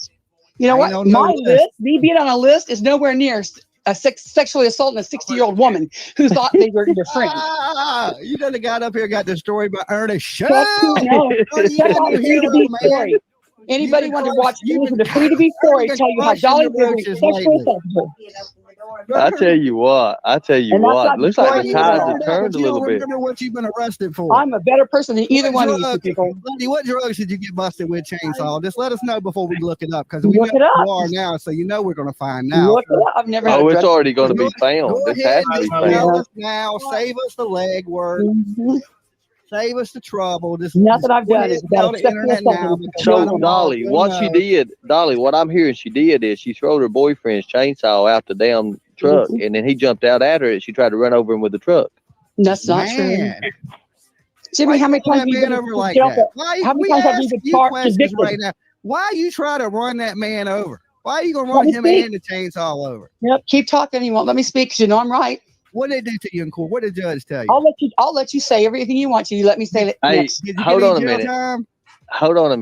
You know what? My list, me being on a list, is nowhere near sexually assaulting a 60-year-old woman who thought they were your friend. You done got up here, got the story about Ernest. Shut up! Anybody want to watch the free to be story? Tell you how Dolly sexually assaulted her. I tell you what. Looks like the tides have turned a little bit. Remember what you've been arrested for? I'm a better person than either one of you people. Lenny, what drugs did you get busted with, Chainsaw? Just let us know before we look it up, because we know who you are now, so you know we're going to find now. Look it up. I've never had it's already going to be found. Go This ahead has to be and tell found. us now. Save us the legwork. Save us the trouble. Nothing I've done is about the internet now. So Dolly, what I'm hearing she did is she threw her boyfriend's chainsaw out the damn truck, and then he jumped out at her, and she tried to run over him with the truck. That's not true. Jimmy, how many times have you been over like that? How many times have you been convicted right now? Why you try to run that man over? Why are you gonna run him and the chainsaw over? Yep, keep talking. You won't let me speak because you know I'm right. What did they do to you in court? What did the judge tell you? I'll let you say everything you want to. You let me say it next. Hold on a minute. Hold on a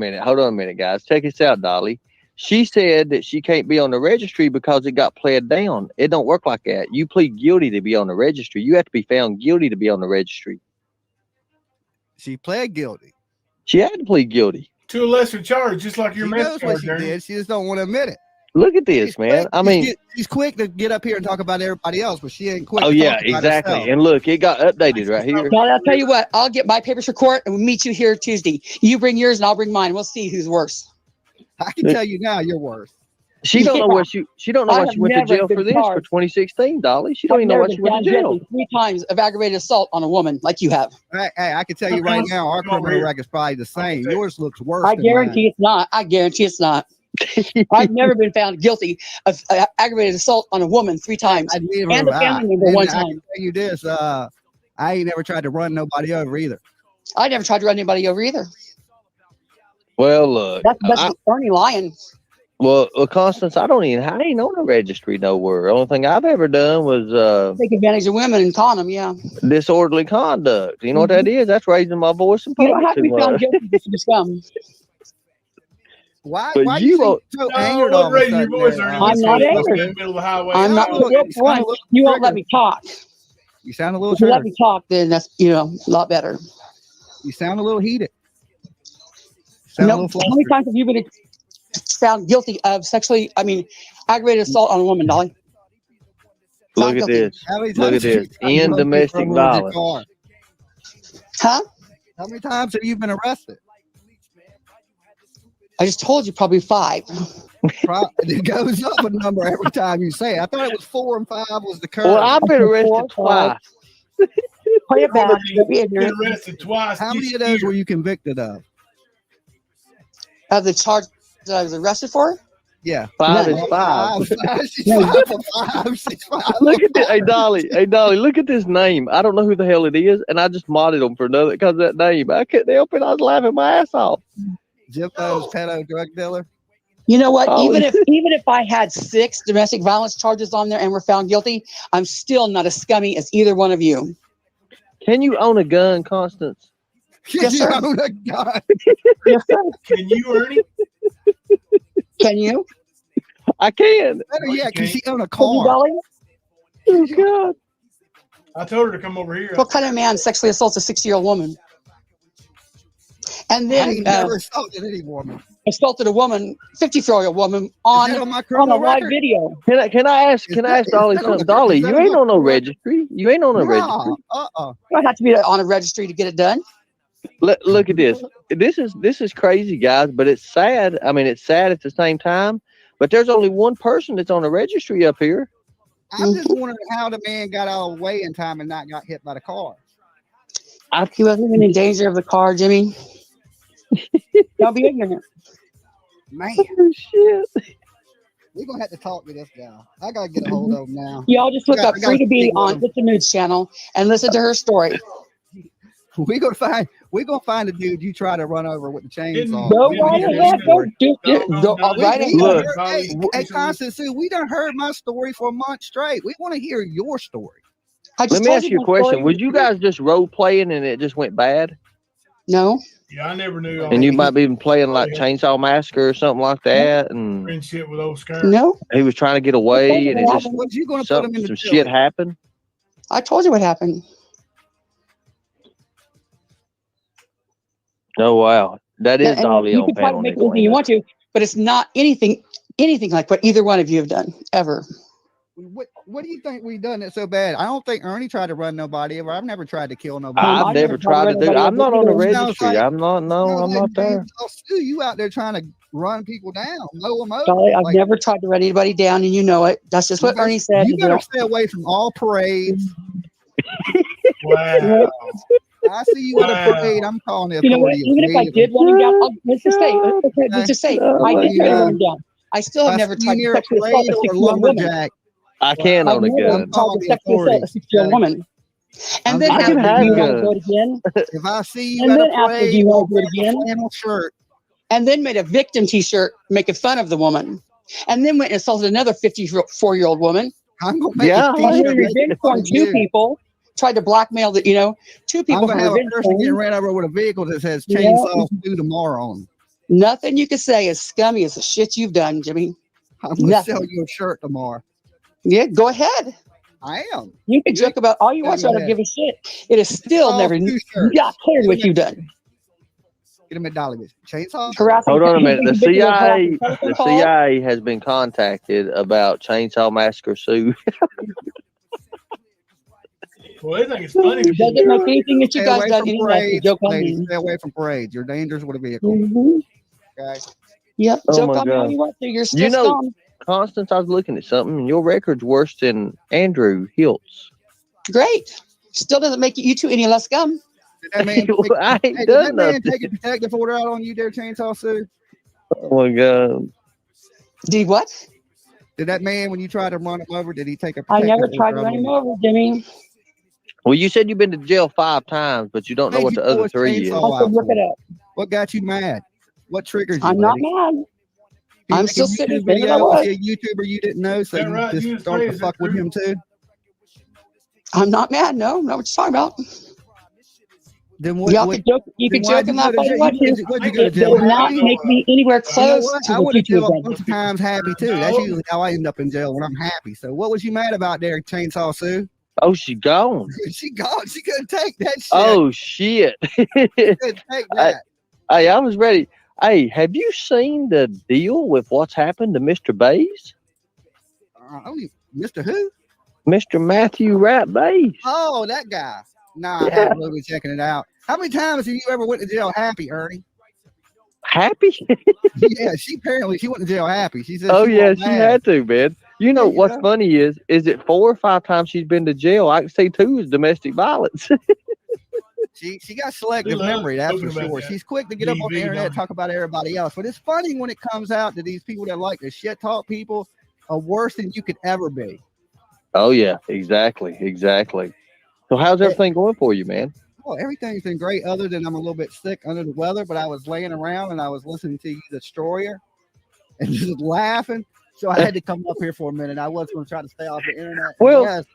minute, guys. Check this out, Dolly. She said that she can't be on the registry because it got pled down. It don't work like that. You plead guilty to be on the registry. You have to be found guilty to be on the registry. She pled guilty. She had to plead guilty to a lesser charge, just like your knows what she did. She just don't want to admit it. Look at this, man. I mean, she's quick to get up here and talk about everybody else, but she ain't quick. oh to yeah, talk about exactly. herself. And look, it got updated right here. Well, I'll tell you what. I'll get my papers for court, and we'll meet you here Tuesday. You bring yours, and I'll bring mine. We'll see who's worse. I can tell you now, you're worse. She don't know what she don't know why she went to jail for this for 2016, Dolly. She don't even know why she went to jail. 3 times of aggravated assault on a woman like you have. Hey, I can tell you right now, our criminal record is probably the same. Yours looks worse. I than guarantee mine. it's not. I guarantee it's not. I've never been found guilty of aggravated assault on a woman 3 times and a family member 1 time. I can tell you this: I ain't never tried to run nobody over either. I never tried to run anybody over either. Well, look, that's Ernie lying. Well, Constance, I ain't on a registry nowhere. The only thing I've ever done was take advantage of women and con them, yeah. Disorderly conduct. You know what that is? That's raising my voice in public. You don't have to be found guilty just to scum. Why But you so angered all of a sudden? I'm not angry. I'm not. You won't let me talk. You sound a little. If you let me talk, then that's a lot better. You sound a little heated. How many times have you been found guilty of aggravated assault on a woman, Dolly? Look at this. Look at this. In domestic violence. Huh? How many times have you been arrested? I just told you probably 5. It goes up a number every time you say it. I thought it was 4 and 5 was the curve. Well, I've been arrested twice. Play it back. Been arrested twice. How many of those were you convicted of? Of the charge that I was arrested for? Yeah. 5 is 5. She's 5 for 5. She's 5. Look at this. Hey, Dolly, look at this name. I don't know who the hell it is, and I just modded them for another because of that name. I couldn't help it. I was laughing my ass off. Jimbo's pedo drug dealer. You know what? Even if I had 6 domestic violence charges on there and were found guilty, I'm still not as scummy as either one of you. Can you own a gun, Constance? Yes, sir. Own a gun? Yes, sir. Can you, Ernie? Can you? I can. Better yet, can she own a Can you, car? Dolly? Oh, God. I told her to come over here. What kind of man sexually assaults a 60-year-old woman? And I then ain't never assaulted any woman. Assaulted a woman, 54-year-old woman, on a live video. Can I ask Dolly something? Dolly, you ain't on no registry. You ain't on a registry. You don't have to be on a registry to get it done. Look at this. This is crazy, guys, but it's sad. I mean, it's sad at the same time. But there's only one person that's on a registry up here. I'm just wondering how the man got out of the way in time and not got hit by the car. He wasn't even in danger of the car, Jimmy. Don't be ignorant. Man. Oh, shit. We're going to have to talk to this guy. I got to get a hold of him now. Y'all just look up Free to Be on It's a News channel and listen to her story. We're gonna find the dude you try to run over with the chainsaw. Go right ahead. Go right ahead. Hey, Constance, we done heard my story for a month straight. We want to hear your story. Let me ask you a question. Was you guys just role playing and it just went bad? No. Yeah, I never knew. And you might be even playing like Chainsaw Massacre or something like that. And friendship with old Skirm. No. He was trying to get away, and it just some shit happened. I told you what happened. Oh wow, that is Dolly you on can try to panel. make anything you want to, but it's not anything like what either one of you have done ever. What do you think we've done it so bad? I don't think Ernie tried to run nobody ever. I've never tried to kill nobody. I've never tried to do. I'm not on the registry. I'm not. No, I'm not there. You out there trying to run people down, mow them over. Dolly, I've never tried to run anybody down, and you know it. That's just what Ernie said. You better stay away from all parades. Wow. I see you at a parade. I'm calling it. You know what? Even if I did run him down, let's just say I did try to run him down. I still have never tried to sexually assault a 60-year-old woman. I can own a gun. A 60-year-old woman. And then after you want to do it again. If I see you at a parade, you want to do it again. Flannel shirt. And then made a victim T-shirt making fun of the woman. And then went and assaulted another 54-year-old woman. I'm gonna make a T-shirt. Revenge porn 2 people. Tried to blackmail that, 2 people. I'm gonna have a person getting ran over with a vehicle that says chainsaw due tomorrow on. Nothing you can say is scummy as the shit you've done, Jimmy. I'm gonna sell you a shirt tomorrow. Yeah, go ahead. I am. You can joke about all you want, so I don't give a shit. It is still never not clear what you've done. Get him at Dolly. Chainsaw. Harassing. Hold on a minute. The CIA, harassing the calls. CIA has been contacted about Chainsaw Massacre Sue. Well, they think it's funny. Doesn't make anything that you Stay guys away done from any less. parades, Joke on ladies. me. Stay away from parades. You're dangerous with a vehicle. Mm-hmm. Okay. Yep. Oh Joke my on me all God. you want to. You're still You know, scum. Constance, I was looking at something, and your record's worse than Andrew Hilt's. Great. Still doesn't make you two any less scum. Did that man I ain't did done that man nothing. take a protective order out on you there, Chainsaw Sue? Oh my God. Did what? Did that man, when you tried to run him over, did he take a I protective never order tried to out run on him you? over, Jimmy. Well, you said you've been to jail 5 times, but you don't know Made what you the pull other his 3 is. chainsaw I said, out look for? it up. What got you mad? What triggers you, I'm not lady? mad. You I'm make a still sitting YouTube there that I video. Was was. he a YouTuber you didn't know, so Is that you right? just You was started to crazy, is that fuck with true? him too? I'm not mad. No, know what you're talking about. Then what? Y'all what could joke. You then could why'd joke you and go laugh to all jail? you want to. What'd you go to It jail? does not Happy? make me anywhere You know close what? to I what went you to two jail have a done. bunch of times happy too. That's usually how I end up in jail, when I'm happy. So what was you mad about there, Chainsaw Sue? Oh, she gone. She gone. She couldn't take that shit. Oh, shit. She couldn't take that. Hey, I was ready. Hey, have you seen the deal with what's happened to Mr. Bays? I don't even, Mr. Who? Mr. Matthew Rat Bays. Oh, that guy. Nah, I Yeah. haven't really been checking it out. How many times have you ever went to jail happy, Ernie? Happy? Yeah, she went to jail happy. She said Oh, she yeah, wasn't she mad. had to, man. You know, what's funny is it 4 or 5 times she's been to jail? I can say 2 is domestic violence. She got selective memory, that's for sure. She's quick to get up on the internet and talk about everybody else. But it's funny when it comes out that these people that like to shit talk people are worse than you could ever be. Oh, yeah, exactly. So how's everything going for you, man? Well, everything's been great other than I'm a little bit sick under the weather, but I was laying around and I was listening to you, the Destroyer, and just laughing. So I had to come up here for a minute. I was going to try to stay off the internet. Well, yes.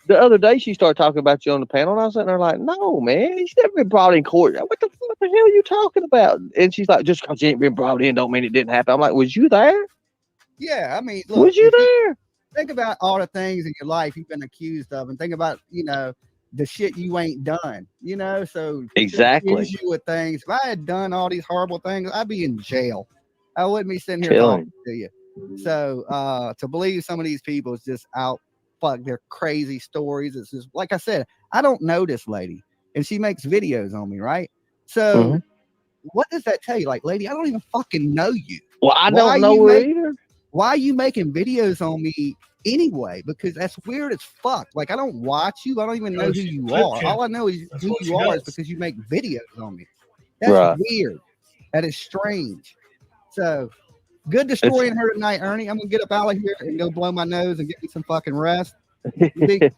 The other day she started talking about you on the panel, and I was sitting there like, no, man, he's never been brought in court. What the hell are you talking about? And she's like, just because he ain't been brought in don't mean it didn't happen. I'm like, was you there? Yeah, I mean, look. Was you there? Think about all the things in your life you've been accused of, and think about, the shit you ain't done, so Exactly. accuse you with things. If I had done all these horrible things, I'd be in jail. I wouldn't be sitting here talking to you. So to believe some of these people is just out. Fuck, they're crazy stories. It's just like I said, I don't know this lady, and she makes videos on me, right? So what does that tell you? Like, lady, I don't even fucking know you. Well, I don't know her either. Why are you making videos on me anyway? Because that's weird as fuck. Like, I don't watch you. I don't even know who you are. All I know is who you are is because you make videos on me. That's weird. That is strange. So good destroying her tonight, Ernie. I'm gonna get up out of here and go blow my nose and get me some fucking rest. You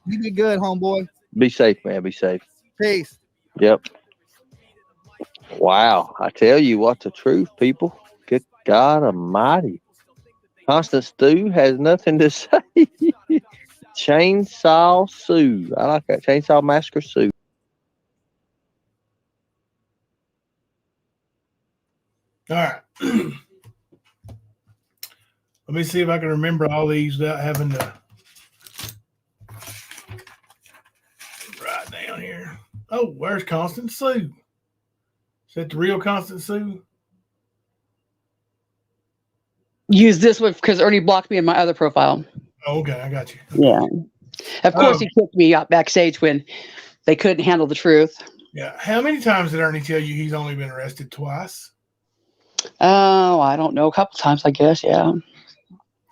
be good, homeboy. Be safe, man. Be safe. Peace. Yep. Wow. I tell you what's the truth, people. Good God Almighty. Constant Stew has nothing to say. Chainsaw Sue. I like that. Chainsaw Massacre Sue. All right. Let me see if I can remember all these without having to write down here. Oh, where's Constant Sue? Is that the real Constant Sue? Use this one because Ernie blocked me in my other profile. Oh, okay, I got you. Yeah. Of course, he kicked me out backstage when they couldn't handle the truth. Yeah. How many times did Ernie tell you he's only been arrested twice? Oh, I don't know. A couple times, I guess. Yeah.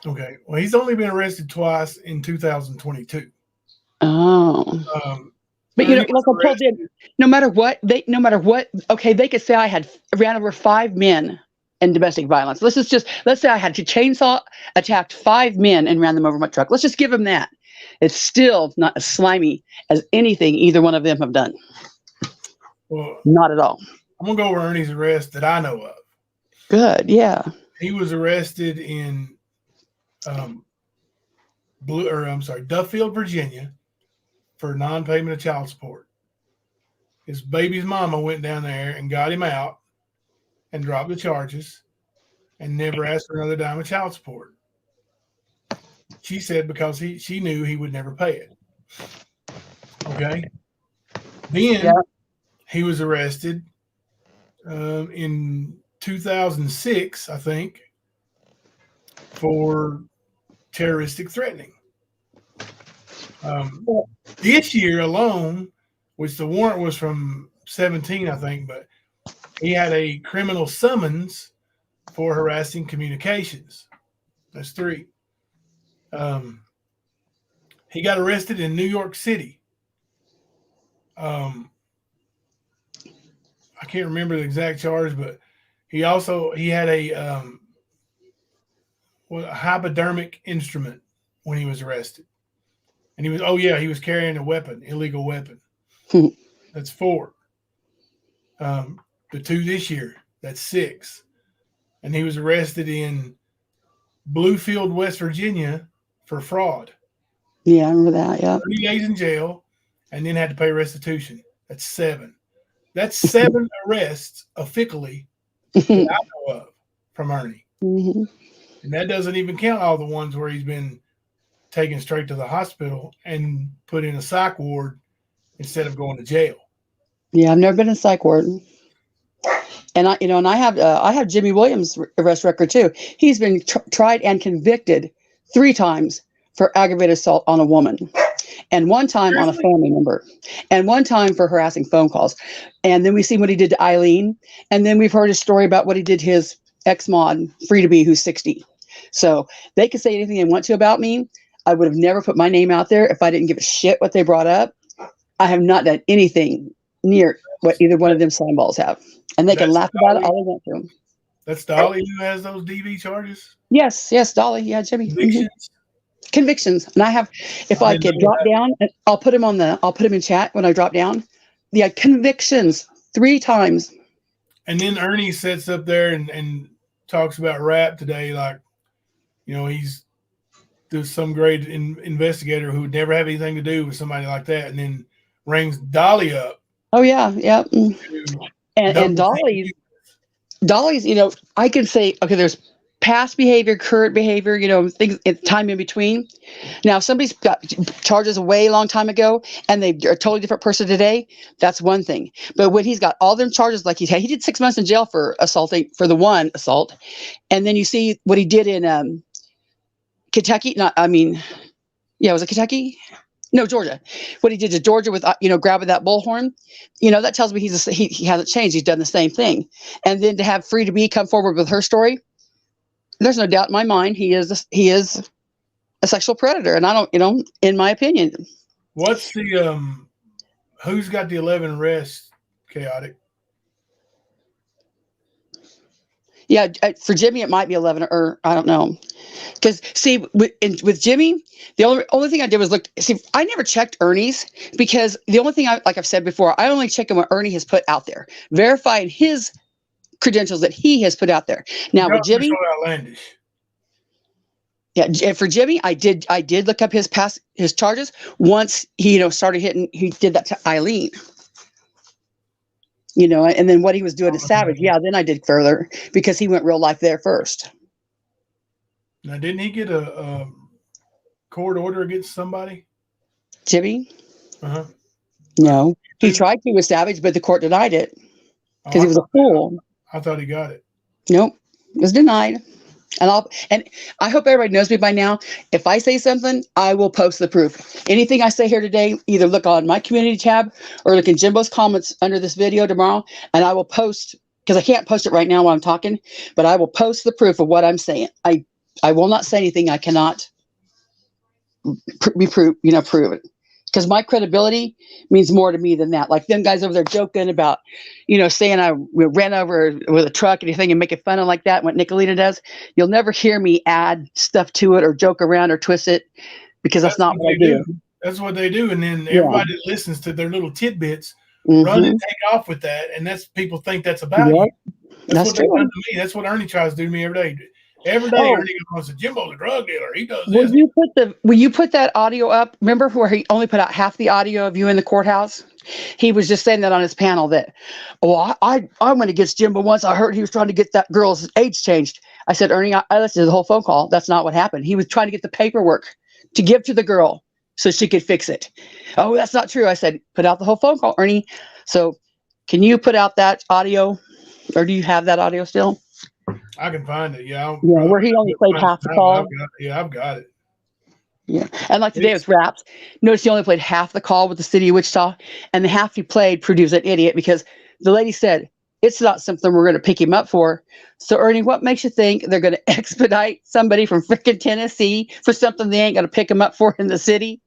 Okay. Well, he's only been arrested twice in 2022. Oh. But like I told them, no matter what, okay, they could say I had ran over 5 men in domestic violence. Let's say I had to chainsaw attacked 5 men and ran them over my truck. Let's just give them that. It's still not as slimy as anything either one of them have done. Well, not at all. I'm gonna go over Ernie's arrest that I know of. Good, yeah. He was arrested in Duffield, Virginia, for non-payment of child support. His baby's mama went down there and got him out and dropped the charges and never asked for another dime of child support. She said because she knew he would never pay it. Okay. Then he was arrested in 2006, I think, for terroristic threatening. This year alone, which the warrant was from 17, I think, but he had a criminal summons for harassing communications. That's 3. He got arrested in New York City. I can't remember the exact charge, but he had a hypodermic instrument when he was arrested. And he was carrying a weapon, illegal weapon. That's 4. The 2 this year, that's 6. And he was arrested in Bluefield, West Virginia for fraud. Yeah, I remember that. Yeah. 30 days in jail and then had to pay restitution. That's 7. That's 7 arrests officially that I know of from Ernie. Mm-hmm. And that doesn't even count all the ones where he's been taken straight to the hospital and put in a psych ward instead of going to jail. Yeah, I've never been in a psych ward. And I have Jimmy Williams' arrest record too. He's been tried and convicted 3 times for aggravated assault on a woman, and 1 time on a family member, and 1 time for harassing phone calls. And then we see what he did to Eileen, and then we've heard a story about what he did to his ex-mod, Free to Be, who's 60. So they could say anything they want to about me. I would have never put my name out there if I didn't give a shit what they brought up. I have not done anything near what either one of them slime balls have. And they can laugh about it all they want to. That's Dolly who has those DV charges? Yes, Dolly. Yeah, Jimmy. Convictions? Mm-hmm. Convictions. And I have, if I could drop down, I'll put him in chat when I drop down. Yeah, convictions 3 times. And then Ernie sits up there and talks about rap today, like, he's some great investigator who would never have anything to do with somebody like that, and then rings Dolly up. Oh yeah. And Dolly's, I can say, okay, there's past behavior, current behavior, things, time in between. Now, if somebody's got charges a way long time ago and they're a totally different person today, that's one thing. But when he's got all them charges, like he did 6 months in jail for the 1 assault. And then you see what he did in Kentucky. Was it Kentucky? No, Georgia. What he did to Georgia with, grabbing that bullhorn, that tells me he hasn't changed. He's done the same thing. And then to have Free to Be come forward with her story, there's no doubt in my mind he is a sexual predator. And I don't, in my opinion. What's the, who's got the 11 arrests, Chaotic? Yeah, for Jimmy, it might be 11 or I don't know. Because, see, with Jimmy, the only thing I did was look. See, I never checked Ernie's because the only thing, like I've said before, I only check what Ernie has put out there, verifying his credentials that he has put out there. Now, with Jimmy, so outlandish. Yeah, for Jimmy, I did look up his charges once he started hitting. He did that to Eileen. And then what he was doing to Savage, then I did further because he went real life there first. Now, didn't he get a court order against somebody? Jimmy? Uh-huh. No. He tried to with Savage, but the court denied it because he was a fool. I thought he got it. Nope. It was denied. And I hope everybody knows me by now. If I say something, I will post the proof. Anything I say here today, either look on my community tab or look in Jimbo's comments under this video tomorrow, and I will post, because I can't post it right now while I'm talking, but I will post the proof of what I'm saying. I will not say anything I cannot prove it. Because my credibility means more to me than that. Like them guys over there joking about, saying I ran over with a truck and anything and making fun of like that, what Nicolita does. You'll never hear me add stuff to it or joke around or twist it because that's not what I do. That's what they do. And then everybody that listens to their little tidbits run and take off with that. And people think that's about you. That's what they've done to me. That's what Ernie tries to do to me every day. Every day, Ernie goes, Jimbo's a drug dealer. He does this. Will you put that audio up? Remember where he only put out half the audio of you in the courthouse? He was just saying that on his panel that, I went against Jimbo once. I heard he was trying to get that girl's age changed. I said, Ernie, I listened to the whole phone call. That's not what happened. He was trying to get the paperwork to give to the girl so she could fix it. Oh, that's not true. I said, put out the whole phone call, Ernie. So can you put out that audio? Or do you have that audio still? I can find it. Yeah. Yeah, where he only played half the call. I've got it. Yeah. And like today was Raps. Notice he only played half the call with the city of Wichita, and the half he played produced an idiot because the lady said, it's not something we're going to pick him up for. So, Ernie, what makes you think they're going to expedite somebody from freaking Tennessee for something they ain't going to pick him up for in the city?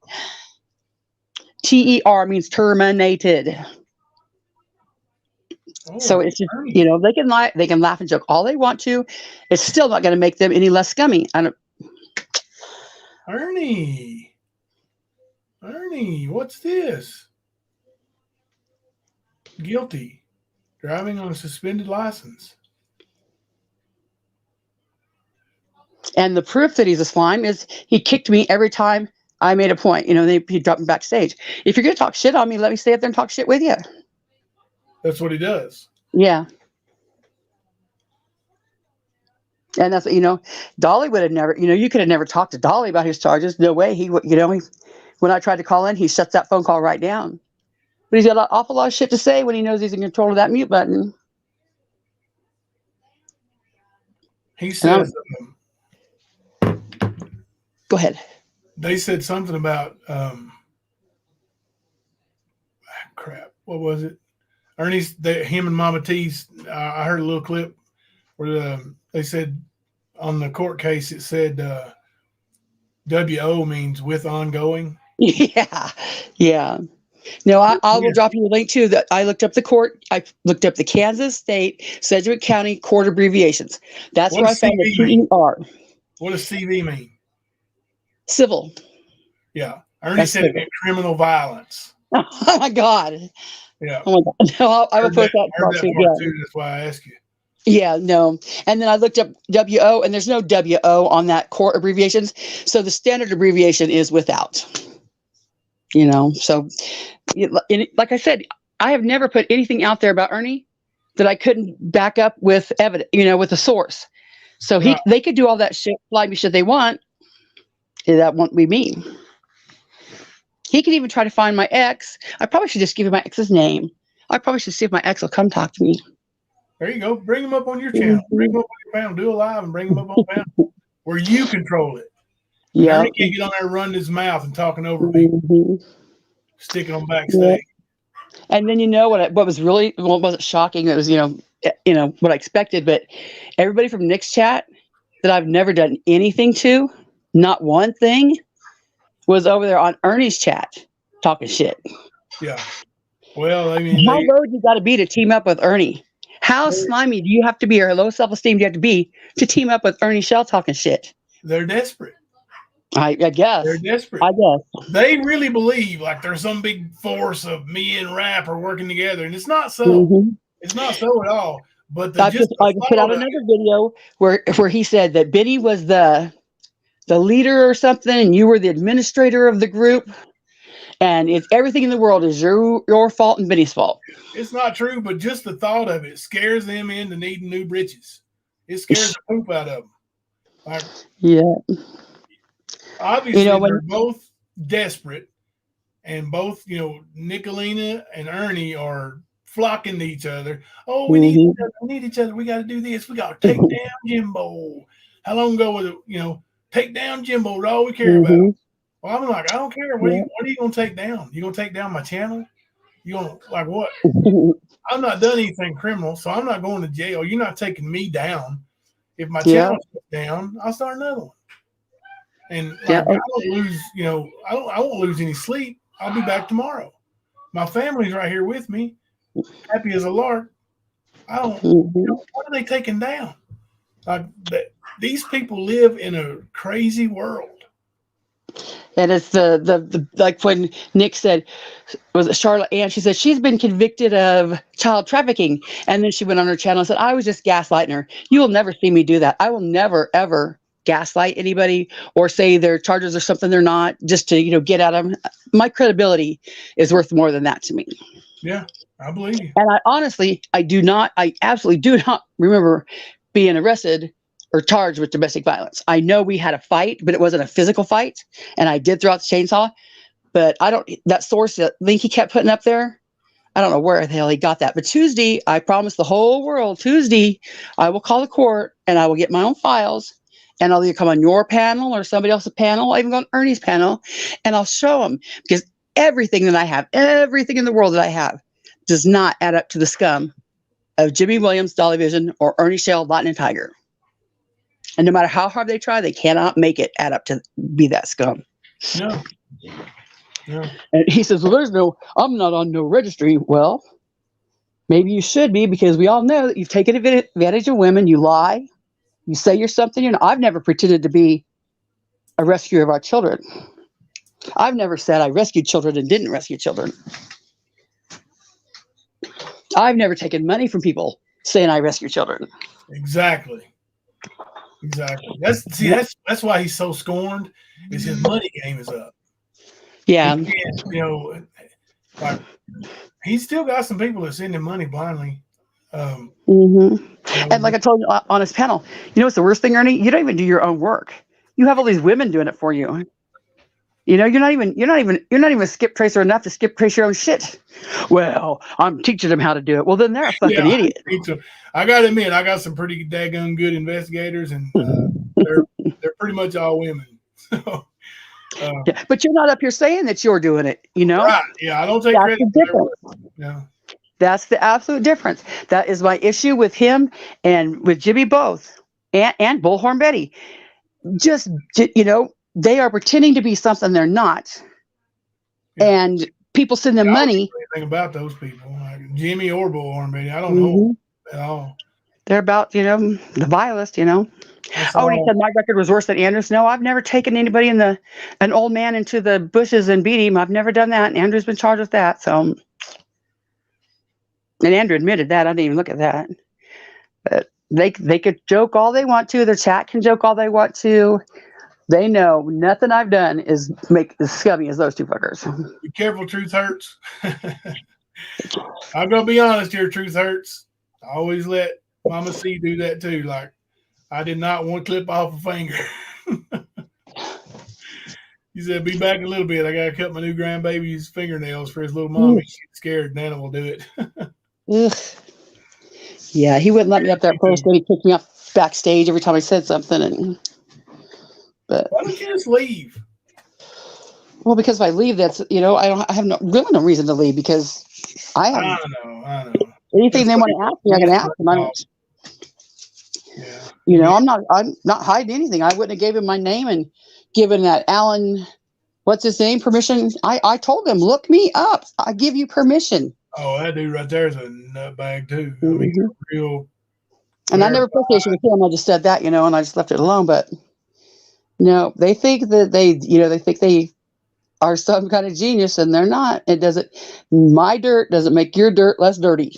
TER means terminated. So it's just, Ernie. you know, they can laugh and joke all they want to. It's still not going to make them any less scummy. Ernie, what's this? Guilty. Driving on a suspended license. And the proof that he's a slime is he kicked me every time I made a point. You know, he dropped me backstage. If you're going to talk shit on me, let me stay up there and talk shit with you. That's what he does. Yeah. And that's what, you know, Dolly would have never, you know, you could have never talked to Dolly about his charges. No way. He would, you know, when I tried to call in, he shuts that phone call right down. But he's got an awful lot of shit to say when he knows he's in control of that mute button. He says, go ahead. They said something about, crap. What was it? Ernie's, him and Mama T's, I heard a little clip where they said on the court case, it said WO means with ongoing. Yeah. Yeah. No, I will drop you a link too. That I looked up the court. I looked up the Kansas State Sedgwick County court abbreviations. That's where I found the TER. What does CV mean? Civil. Yeah. Ernie said it meant criminal violence. Oh my God. Yeah. Oh my God. No, I will post that. Too. That's why I asked you. Yeah, no. And then I looked up WO, and there's no WO on that court abbreviations. So the standard abbreviation is without. You know, so like I said, I have never put anything out there about Ernie that I couldn't back up with evidence, you know, with a source. So they could do all that shit, fly me shit they want. That won't be me. He could even try to find my ex. I probably should just give him my ex's name. I probably should see if my ex will come talk to me. There you go. Bring him up on your channel. Bring him up on your panel. Do a live and bring him up on panel where you control it. Yeah. Ernie can't get on there running his mouth and talking over me. Sticking them backstage. Yeah. And then, you know, what was really, well, it wasn't shocking. It was, you know, what I expected, but everybody from Nick's chat that I've never done anything to, not one thing, was over there on Ernie's chat talking shit. Yeah. Well, I mean, how low do you got to be to team up with Ernie? How slimy do you have to be, or low self-esteem do you have to be to team up with Ernie Shell talking shit? They're desperate. I guess. They're desperate. I guess. They really believe like there's some big force of me and Rap are working together, and it's not so. Mm-hmm. It's not so at all. But I just put out another video where he said that Benny was the leader or something, and you were the administrator of the group, and it's everything in the world is your fault and Benny's fault. It's not true, but just the thought of it scares them into needing new britches. It scares the poop out of them. Like, yeah. Obviously, they're both desperate, and both, you know, Nicolina and Ernie are flocking to each other. Oh, we need each other. We need each other. We got to do this. We got to take down Jimbo. How long ago was it? You know, take down Jimbo. That's all we care about. Well, I'm like, I don't care. What are you going to take down? You going to take down my channel? You going to, like, what? I've not done anything criminal, so I'm not going to jail. You're not taking me down. If my channel's down, I'll start another one. And like, I don't lose, you know, I won't lose any sleep. I'll be back tomorrow. My family's right here with me, happy as a lark. I don't. You know, what are they taking down? Like these people live in a crazy world. And it's the like when Nick said, was it Charlotte Ann? She said she's been convicted of child trafficking, and then she went on her channel and said, "I was just gaslighting her." You will never see me do that. I will never ever gaslight anybody or say their charges are something they're not, just to, you know, get at them. My credibility is worth more than that to me. Yeah, I believe you. And I absolutely do not remember being arrested or charged with domestic violence. I know we had a fight, but it wasn't a physical fight, and I did throw out the chainsaw. But that source, that link he kept putting up there, I don't know where the hell he got that. But Tuesday, I promised the whole world, Tuesday, I will call the court and I will get my own files. And I'll either come on your panel or somebody else's panel. I'll even go on Ernie's panel. And I'll show them. Because everything that I have, everything in the world that I have, does not add up to the scum of Jimmy Williams, Dolly Vision, or Ernie Shell, Lightning Tiger. And no matter how hard they try, they cannot make it add up to be that scum. No. No. And he says, well, I'm not on no registry. Well, maybe you should be, because we all know that you've taken advantage of women. You lie. You say you're something. I've never pretended to be a rescuer of our children. I've never said I rescued children and didn't rescue children. I've never taken money from people saying I rescue children. Exactly. That's why he's so scorned. Is his money game is up. Yeah. Like, he's still got some people that send him money blindly. And like I told you on his panel, what's the worst thing, Ernie? You don't even do your own work. You have all these women doing it for you. You're not even a skip tracer enough to skip trace your own shit. Well, I'm teaching them how to do it. Well, then they're a fucking idiot. I gotta admit, I got some pretty daggone good investigators, and they're pretty much all women. Yeah, but you're not up here saying that you're doing it, Right. Yeah, I don't take credit for it. Yeah. That's the absolute difference. That is my issue with him and with Jimmy both, and Bullhorn Betty. Just, they are pretending to be something they're not. Yeah. And people send them money. I don't know anything about those people, like Jimmy or Bullhorn Betty. I don't know at all. They're about, the vilest, Oh, he said my record was worse than Andrew's. No, I've never taken anybody an old man into the bushes and beat him. I've never done that. And Andrew's been charged with that. So, and Andrew admitted that. I didn't even look at that. But they could joke all they want to. Their chat can joke all they want to. They know nothing I've done is make as scummy as those two fuckers. Be careful, truth hurts. I'm gonna be honest here, truth hurts. I always let Mama C do that too. Like, I did not want to clip off a finger. He said, "Be back in a little bit. I gotta cut my new grandbaby's fingernails for his little mommy. She's scared. Nana will do it." Ugh. Yeah, he wouldn't let me up there first. Then he kicked me off backstage every time I said something. But why don't you just leave? Well, because if I leave, that's I have really no reason to leave, because I know. Anything they want to ask me, I can ask them. I'm not hiding anything. I wouldn't have gave him my name and given that Alan, what's his name, permission. I told him, look me up. I give you permission. Oh, that dude right there is a nutbag too. I mean, real. And I never put with him. I just said that, and I just left it alone. But no, they think that they think they are some kind of genius, and they're not. It doesn't. My dirt doesn't make your dirt less dirty.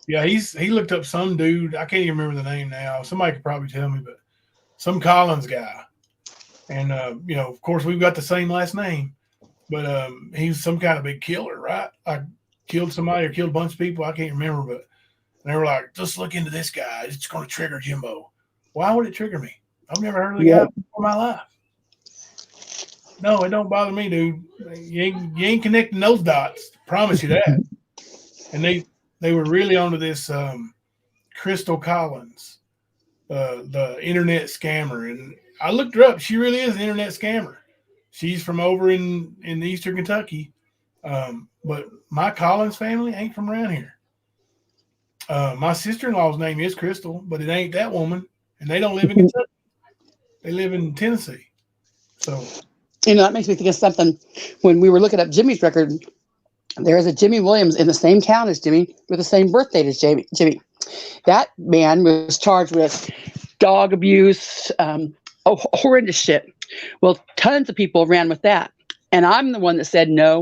Yeah, he looked up some dude. I can't even remember the name now. Somebody could probably tell me, but some Collins guy. And of course, we've got the same last name, but he's some kind of big killer, right? I killed somebody or killed a bunch of people. I can't remember, but they were like, just look into this guy. It's going to trigger Jimbo. Why would it trigger me? I've never heard of the guy before in my life. No, it don't bother me, dude. You ain't connecting those dots. Promise you that. And they were really onto this Crystal Collins, the internet scammer. And I looked her up. She really is an internet scammer. She's from over in Eastern Kentucky. But my Collins family ain't from around here. My sister-in-law's name is Crystal, but it ain't that woman. And they don't live in Kentucky. They live in Tennessee. So, that makes me think of something. When we were looking up Jimmy's record, there is a Jimmy Williams in the same town as Jimmy with the same birth date as Jimmy. That man was charged with dog abuse, horrendous shit. Well, tons of people ran with that. And I'm the one that said, no.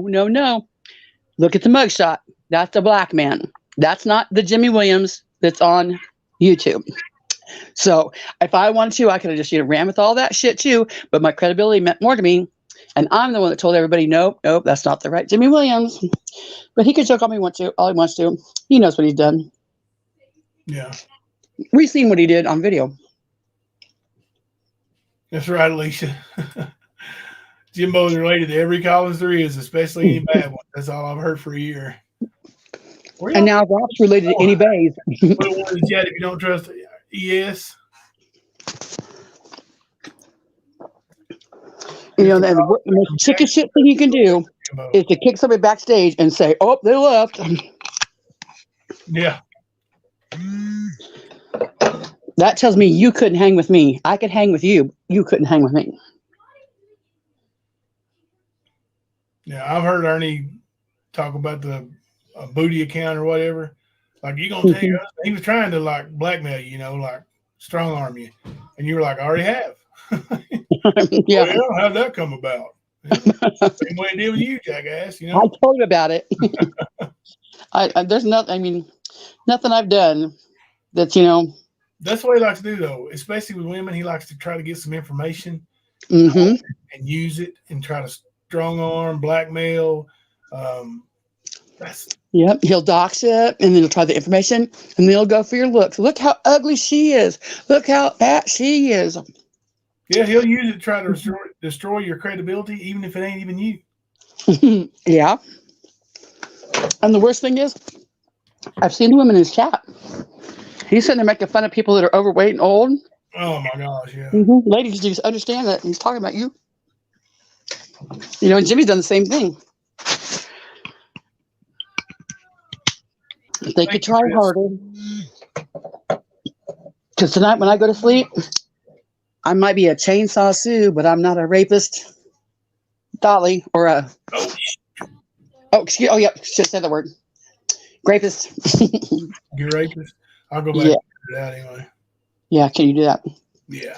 Look at the mugshot. That's a black man. That's not the Jimmy Williams that's on YouTube. So if I wanted to, I could have just ran with all that shit too. But my credibility meant more to me. And I'm the one that told everybody, nope, that's not the right Jimmy Williams. But he could joke all he wants to. He knows what he's done. Yeah. We've seen what he did on video. That's right, Alicia. Jimbo's related to every Collins there is, especially any bad one. That's all I've heard for a year. And now Rob's related to any bays. Put one in the chat if you don't trust ES. You know, the most chicken shit thing you can do is to kick somebody backstage and say, "Oh, they left." Yeah. That tells me you couldn't hang with me. I could hang with you. You couldn't hang with me. Yeah, I've heard Ernie talk about the booty account or whatever. Like, you gonna take us? He was trying to like blackmail you, like strong arm you, and you were like, "I already have." Yeah. Well, how'd that come about? Same way I did with you, jackass. I told him about it. There's nothing. I mean, nothing I've done that's That's what he likes to do, though. Especially with women, he likes to try to get some information and use it and try to strong arm, blackmail. Yep, he'll dox it, and then he'll try the information, and then he'll go for your looks. Look how ugly she is. Look how fat she is. Yeah, he'll use it to try to destroy your credibility, even if it ain't even you. Yeah. And the worst thing is, I've seen him in his chat. He's sitting there making fun of people that are overweight and old. Oh, my gosh, yeah. Ladies, do you understand that he's talking about you? And Jimmy's done the same thing. They could try harder. Because tonight when I go to sleep, I might be a chainsaw Sue, but I'm not a rapist Dolly or a... Oh, yep, just said the word. Rapist. You're rapist? I'll go back to that anyway. Yeah, can you do that? Yeah.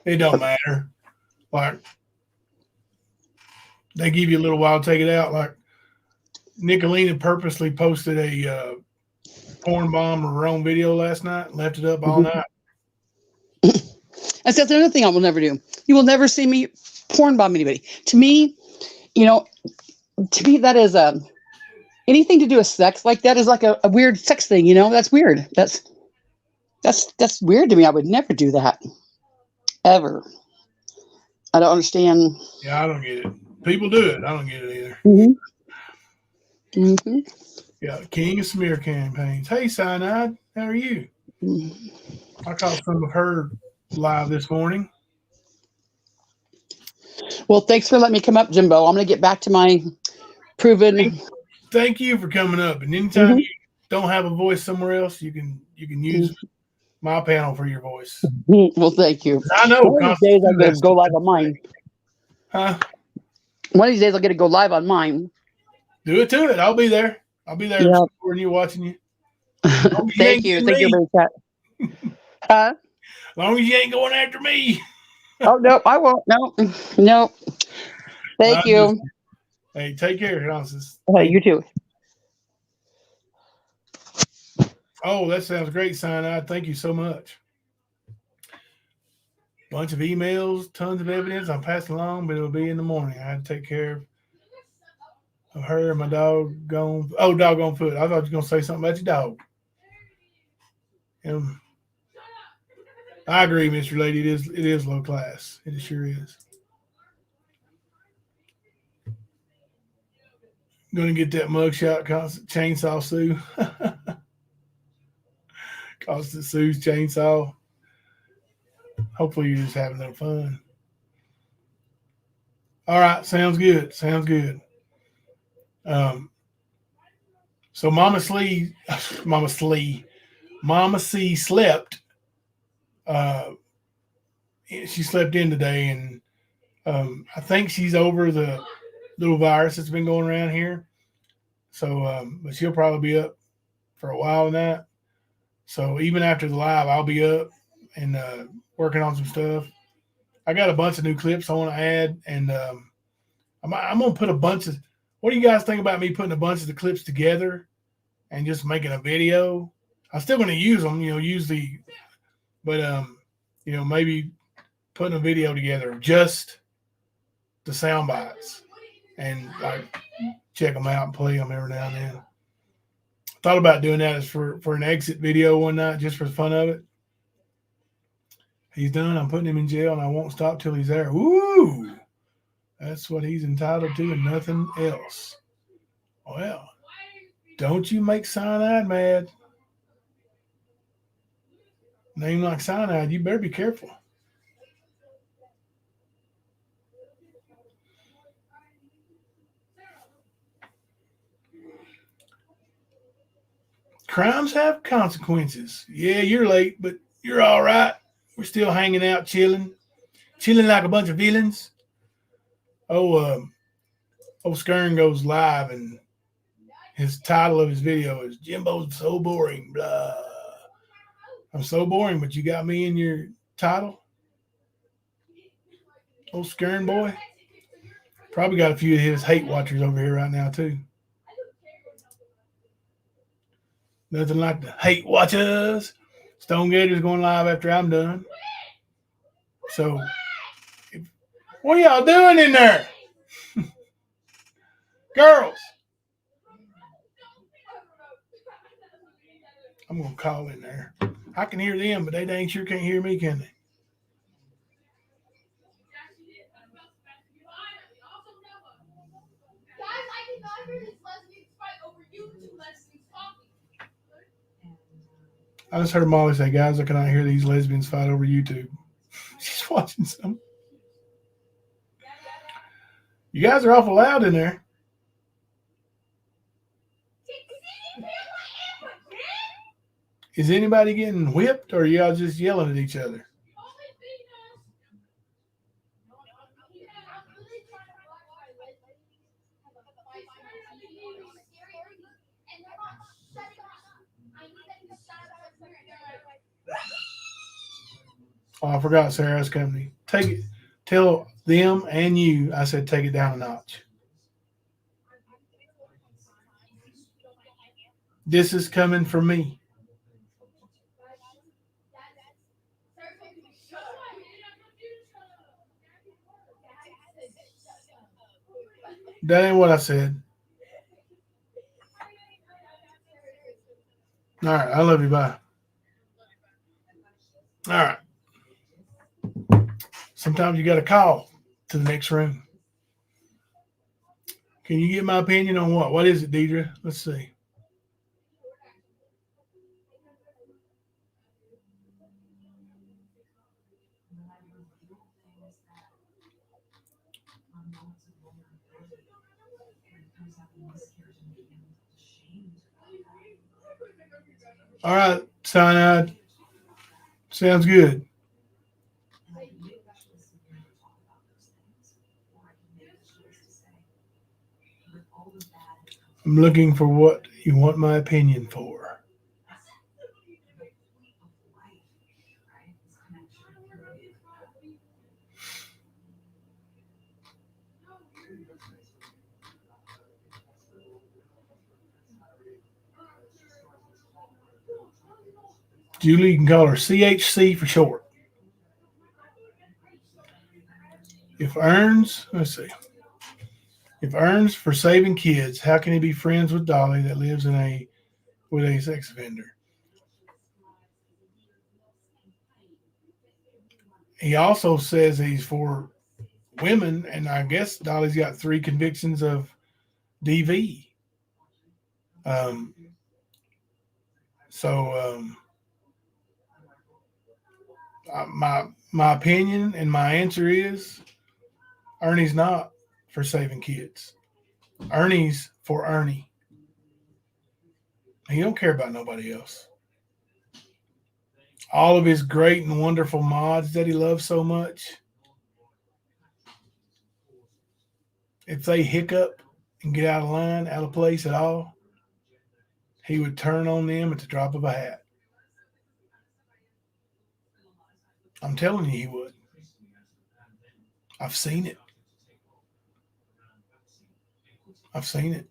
It don't matter. Like, they give you a little while to take it out. Like, Nicolina purposely posted a porn bomb of her own video last night, left it up all night. And that's another thing I will never do. You will never see me porn bomb anybody. To me, that is anything to do with sex like that is like a weird sex thing. That's weird. That's weird to me. I would never do that ever. I don't understand. Yeah, I don't get it. People do it. I don't get it either. Yeah, King of Smear campaigns. Hey, Cyanide, how are you? I caught some of her live this morning. Well, thanks for letting me come up, Jimbo. I'm going to get back to my proven. Thank you for coming up. And anytime you don't have a voice somewhere else, you can use my panel for your voice. Well, thank you. I know. One of these days I'm going to go live on mine. Huh? One of these days I'll get to go live on mine. Do it to it. I'll be there. I'll be there when you're watching you. Thank you. Thank you very much. Huh? As long as you ain't going after me. Oh, no, I won't. No. Thank you. Hey, take care, Francis. Hey, you too. Oh, that sounds great, Cyanide. Thank you so much. Bunch of emails, tons of evidence. I'm passing along, but it'll be in the morning. I had to take care of her and my doggone foot. I thought you were going to say something about your dog. I agree, Mr. Lady. It is low class. It sure is. Going to get that mugshot, chainsaw Sue. Constant Sue's chainsaw. Hopefully you're just having a little fun. All right, sounds good. So Mama C slept. She slept in today, and I think she's over the little virus that's been going around here. So, but she'll probably be up for a while in that. So even after the live, I'll be up and working on some stuff. I got a bunch of new clips I want to add, and I'm going to put a bunch of. What do you guys think about me putting a bunch of the clips together and just making a video? I'm still going to use them, but maybe putting a video together of just the sound bites and like check them out and play them every now and then. Thought about doing that as for an exit video one night just for the fun of it. He's done. I'm putting him in jail, and I won't stop till he's there. Woo! That's what he's entitled to and nothing else. Well, Don't you make cyanide mad. Name like cyanide, you better be careful. Crimes have consequences. Yeah, you're late, but you're all right. We're still hanging out, chilling like a bunch of villains. Oh, Skern goes live, and his title of his video is "Jimbo's so boring." Blah. I'm so boring, but you got me in your title. Old Skern boy. Probably got a few of his hate watchers over here right now too. Nothing like the hate watchers. Stone Gator's going live after I'm done. So, what are y'all doing in there? Girls. I'm going to call in there. I can hear them, but they dang sure can't hear me, can they? I just heard Molly say, guys, I cannot hear these lesbians fight over YouTube. She's watching some. You guys are awful loud in there. Is anybody getting whipped, or are y'all just yelling at each other? Oh, I forgot Sarah's company. Take it. Tell them and you, I said take it down a notch. This is coming from me. That ain't what I said. All right. I love you. Bye. All right. Sometimes you got to call to the next room. Can you get my opinion on what? What is it, Deidre? Let's see. All right, cyanide. Sounds good. I'm looking for what you want my opinion for. Julie, you can call her CHC for short. If earns, let's see. If earns for saving kids, how can he be friends with Dolly that lives with a sex offender? He also says he's for women, and I guess Dolly's got 3 convictions of DV. My opinion and my answer is Ernie's not for saving kids. Ernie's for Ernie. He don't care about nobody else. All of his great and wonderful mods that he loves so much, if they hiccup and get out of line, out of place at all, he would turn on them at the drop of a hat. I'm telling you, he would. I've seen it. I've seen it.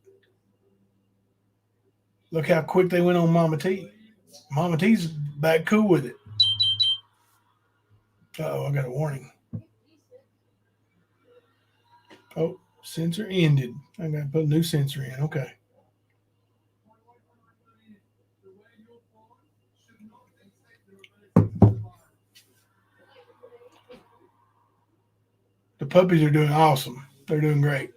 Look how quick they went on Mama T. Mama T's back cool with it. Uh-oh, I got a warning. Oh, sensor ended. I got to put a new sensor in. Okay. The puppies are doing awesome. They're doing great.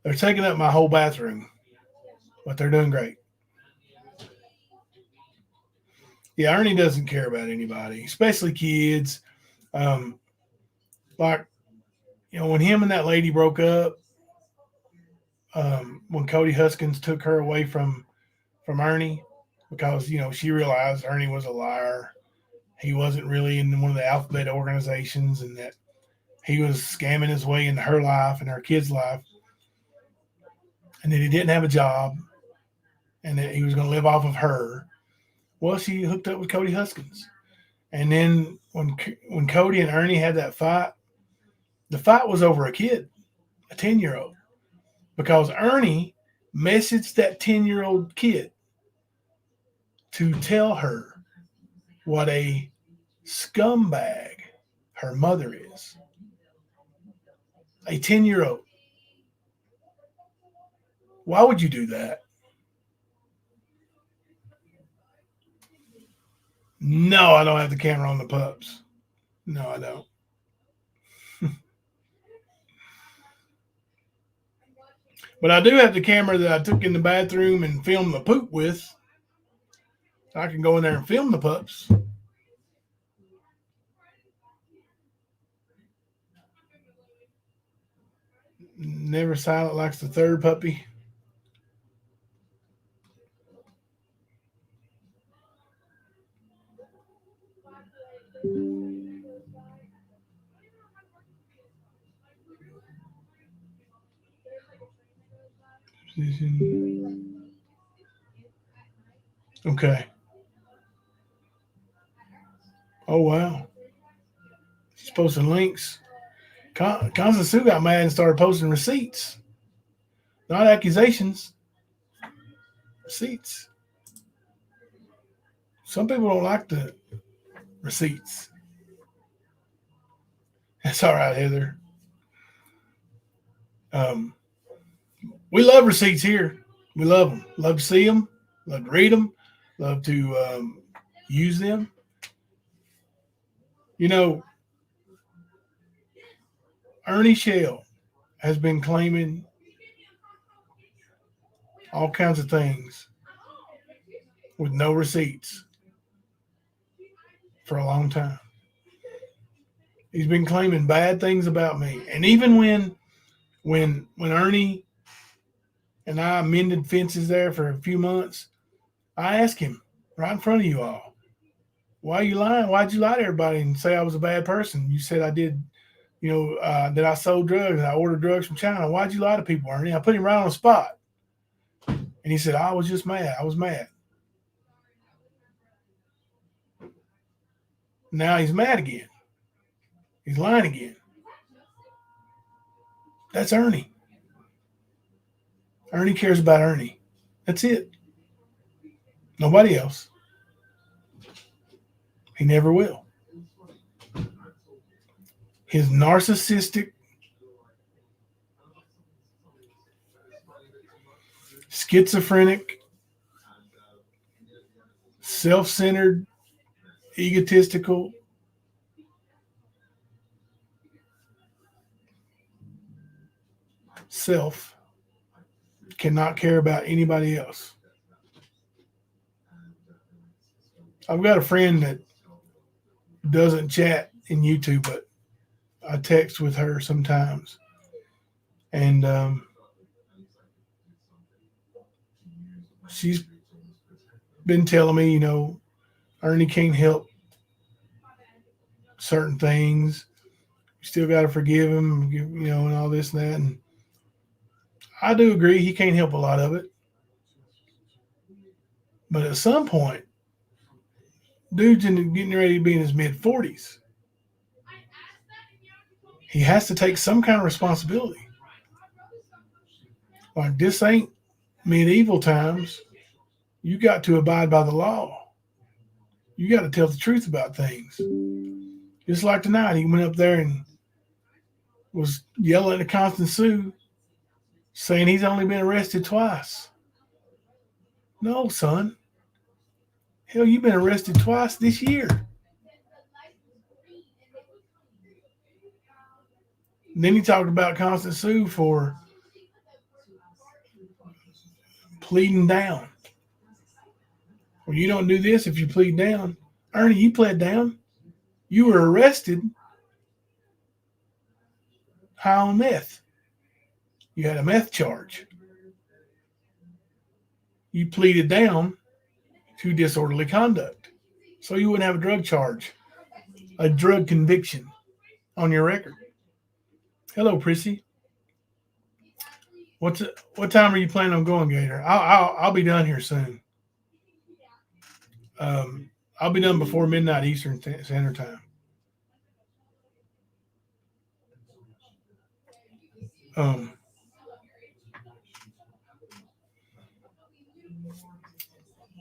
They're taking up my whole bathroom, but they're doing great. Yeah, Ernie doesn't care about anybody, especially kids. Like, when him and that lady broke up, when Cody Huskins took her away from Ernie, because she realized Ernie was a liar. He wasn't really in one of the alphabet organizations, and that he was scamming his way into her life and her kid's life, and that he didn't have a job, and that he was going to live off of her. Well, she hooked up with Cody Huskins, and then when Cody and Ernie had that fight, the fight was over a kid, a 10-year-old, because Ernie messaged that 10-year-old kid to tell her what a scumbag her mother is. A 10-year-old. Why would you do that? No, I don't have the camera on the pups. No, I don't. But I do have the camera that I took in the bathroom and filmed the poop with. I can go in there and film the pups. Never Silent likes the third puppy. Okay. Oh, wow. She's posting links. Constance Sue got mad and started posting receipts. Not accusations. Receipts. Some people don't like the receipts. That's all right, Heather. We love receipts here. We love them. Love to see them. Love to read them. Love to use them. Ernie Shell has been claiming all kinds of things with no receipts for a long time. He's been claiming bad things about me. And even when Ernie and I mended fences there for a few months, I asked him right in front of you all, why are you lying? Why'd you lie to everybody and say I was a bad person? You said I did, that I sold drugs and I ordered drugs from China. Why'd you lie to people, Ernie? I put him right on the spot. And he said, I was just mad. I was mad. Now he's mad again. He's lying again. That's Ernie. Ernie cares about Ernie. That's it. Nobody else. He never will. His narcissistic, schizophrenic, self-centered, egotistical, self cannot care about anybody else. I've got a friend that doesn't chat in YouTube, but I text with her sometimes. And she's been telling me, Ernie can't help certain things. You still got to forgive him, and all this and that. And I do agree he can't help a lot of it. But at some point, dude's getting ready to be in his mid-40s. He has to take some kind of responsibility. Like, this ain't medieval times. You got to abide by the law. You got to tell the truth about things. Just like tonight, he went up there and was yelling at Constance Sue, saying he's only been arrested twice. No, son. Hell, you've been arrested twice this year. And then he talked about Constance Sue for pleading down. Well, you don't do this if you plead down. Ernie, you pled down. You were arrested high on meth. You had a meth charge. You pleaded down to disorderly conduct. So you wouldn't have a drug charge, a drug conviction on your record. Hello, Prissy. What time are you planning on going, Gator? I'll be done here soon. I'll be done before midnight Eastern Standard Time.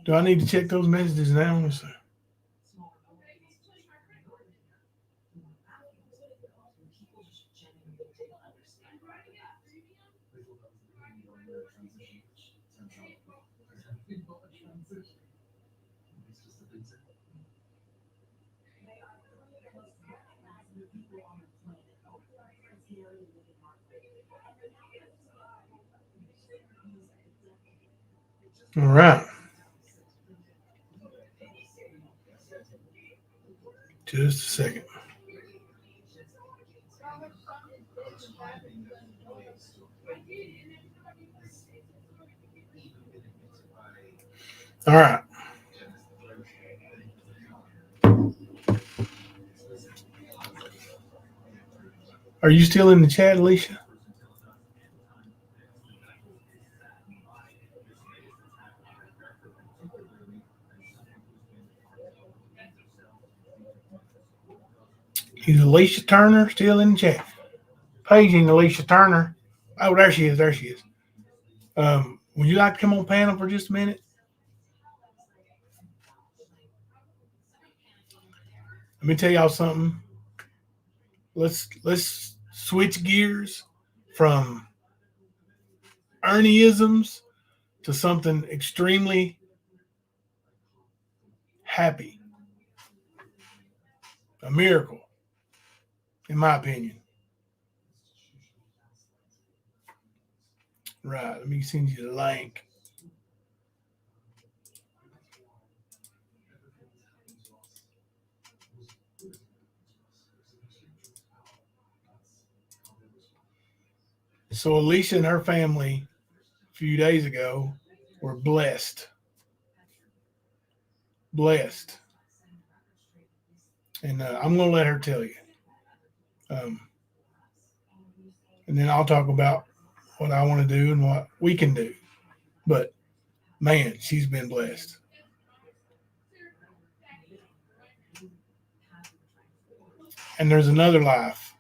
Do I need to check those messages now? Let's see. All right. Just a second. All right. Are you still in the chat, Alicia? Is Alicia Turner still in the chat? Paging Alicia Turner. Oh, there she is. There she is. Would you like to come on panel for just a minute? Let me tell y'all something. Let's switch gears from Ernieisms to something extremely happy. A miracle, in my opinion. Right, let me send you the link. So Alicia and her family a few days ago were blessed. Blessed. And I'm going to let her tell you. And then I'll talk about what I want to do and what we can do. But, man, she's been blessed. And there's another life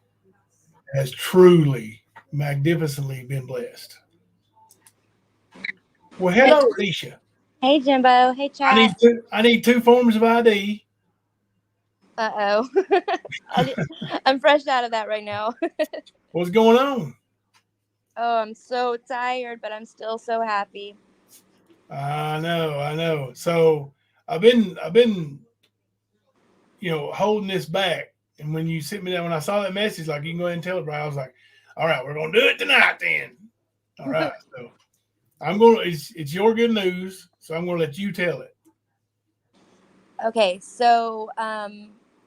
that has truly, magnificently been blessed. Well, hello, Alicia. Hey, Jimbo. Hey, chat. I need two forms of ID. Uh-oh. I'm fresh out of that right now. What's going on? Oh, I'm so tired, but I'm still so happy. I know. So I've been, holding this back. And when you sent me that, when I saw that message, like, you can go ahead and tell it, bro. I was like, all right, we're gonna do it tonight then. All right. So it's your good news. So I'm gonna let you tell it. Okay, so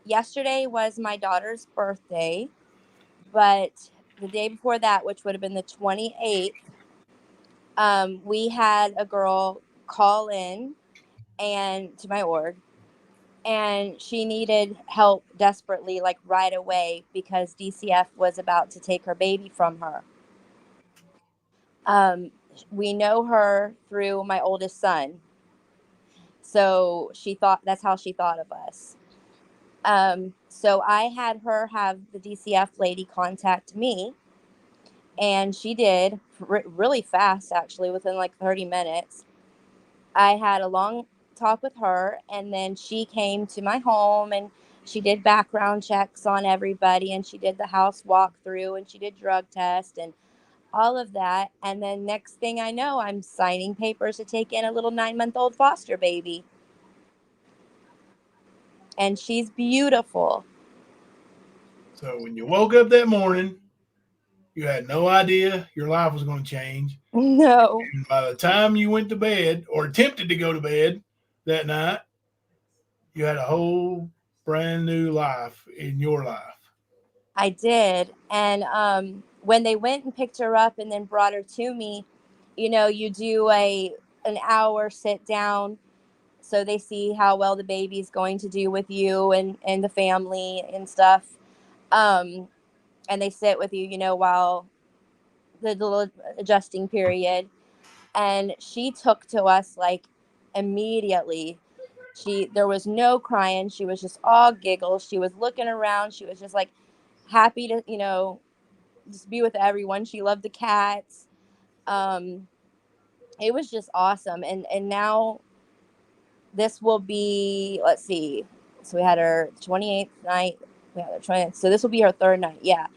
yesterday was my daughter's birthday, but the day before that, which would have been the 28th, we had a girl call in and to my org, and she needed help desperately, like right away, because DCF was about to take her baby from her. We know her through my oldest son. So that's how she thought of us. So I had her have the DCF lady contact me, and she did really fast, actually, within like 30 minutes. I had a long talk with her, and then she came to my home and she did background checks on everybody, and she did the house walkthrough, and she did drug test and all of that. And then next thing I know, I'm signing papers to take in a little 9-month-old foster baby. And she's beautiful. So when you woke up that morning, You had no idea your life was going to change. No. And by the time you went to bed or attempted to go to bed that night, you had a whole brand new life in your life. I did. And when they went and picked her up and then brought her to me, you know, you do an hour sit down so they see how well the baby's going to do with you and the family and stuff. And they sit with you, you know, while the little adjusting period. And she took to us like immediately. There was no crying. She was just all giggles. She was looking around. She was just like happy to, you know, just be with everyone. She loved the cats. It was just awesome. And now this will be, let's see. So we had her 28th night. We had her 20th. So this will be her third night. Yeah.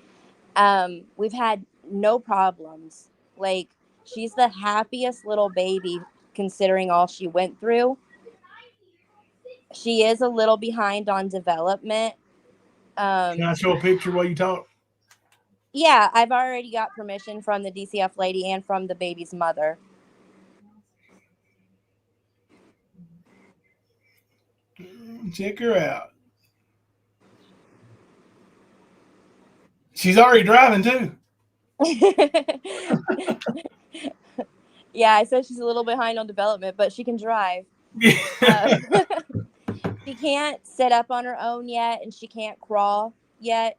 We've had no problems. Like, she's the happiest little baby considering all she went through. She is a little behind on development. Can I show a picture while you talk? Yeah, I've already got permission from the DCF lady and from the baby's mother. Check her out. She's already driving too. Yeah, I said she's a little behind on development, but she can drive. She can't sit up on her own yet, and she can't crawl yet.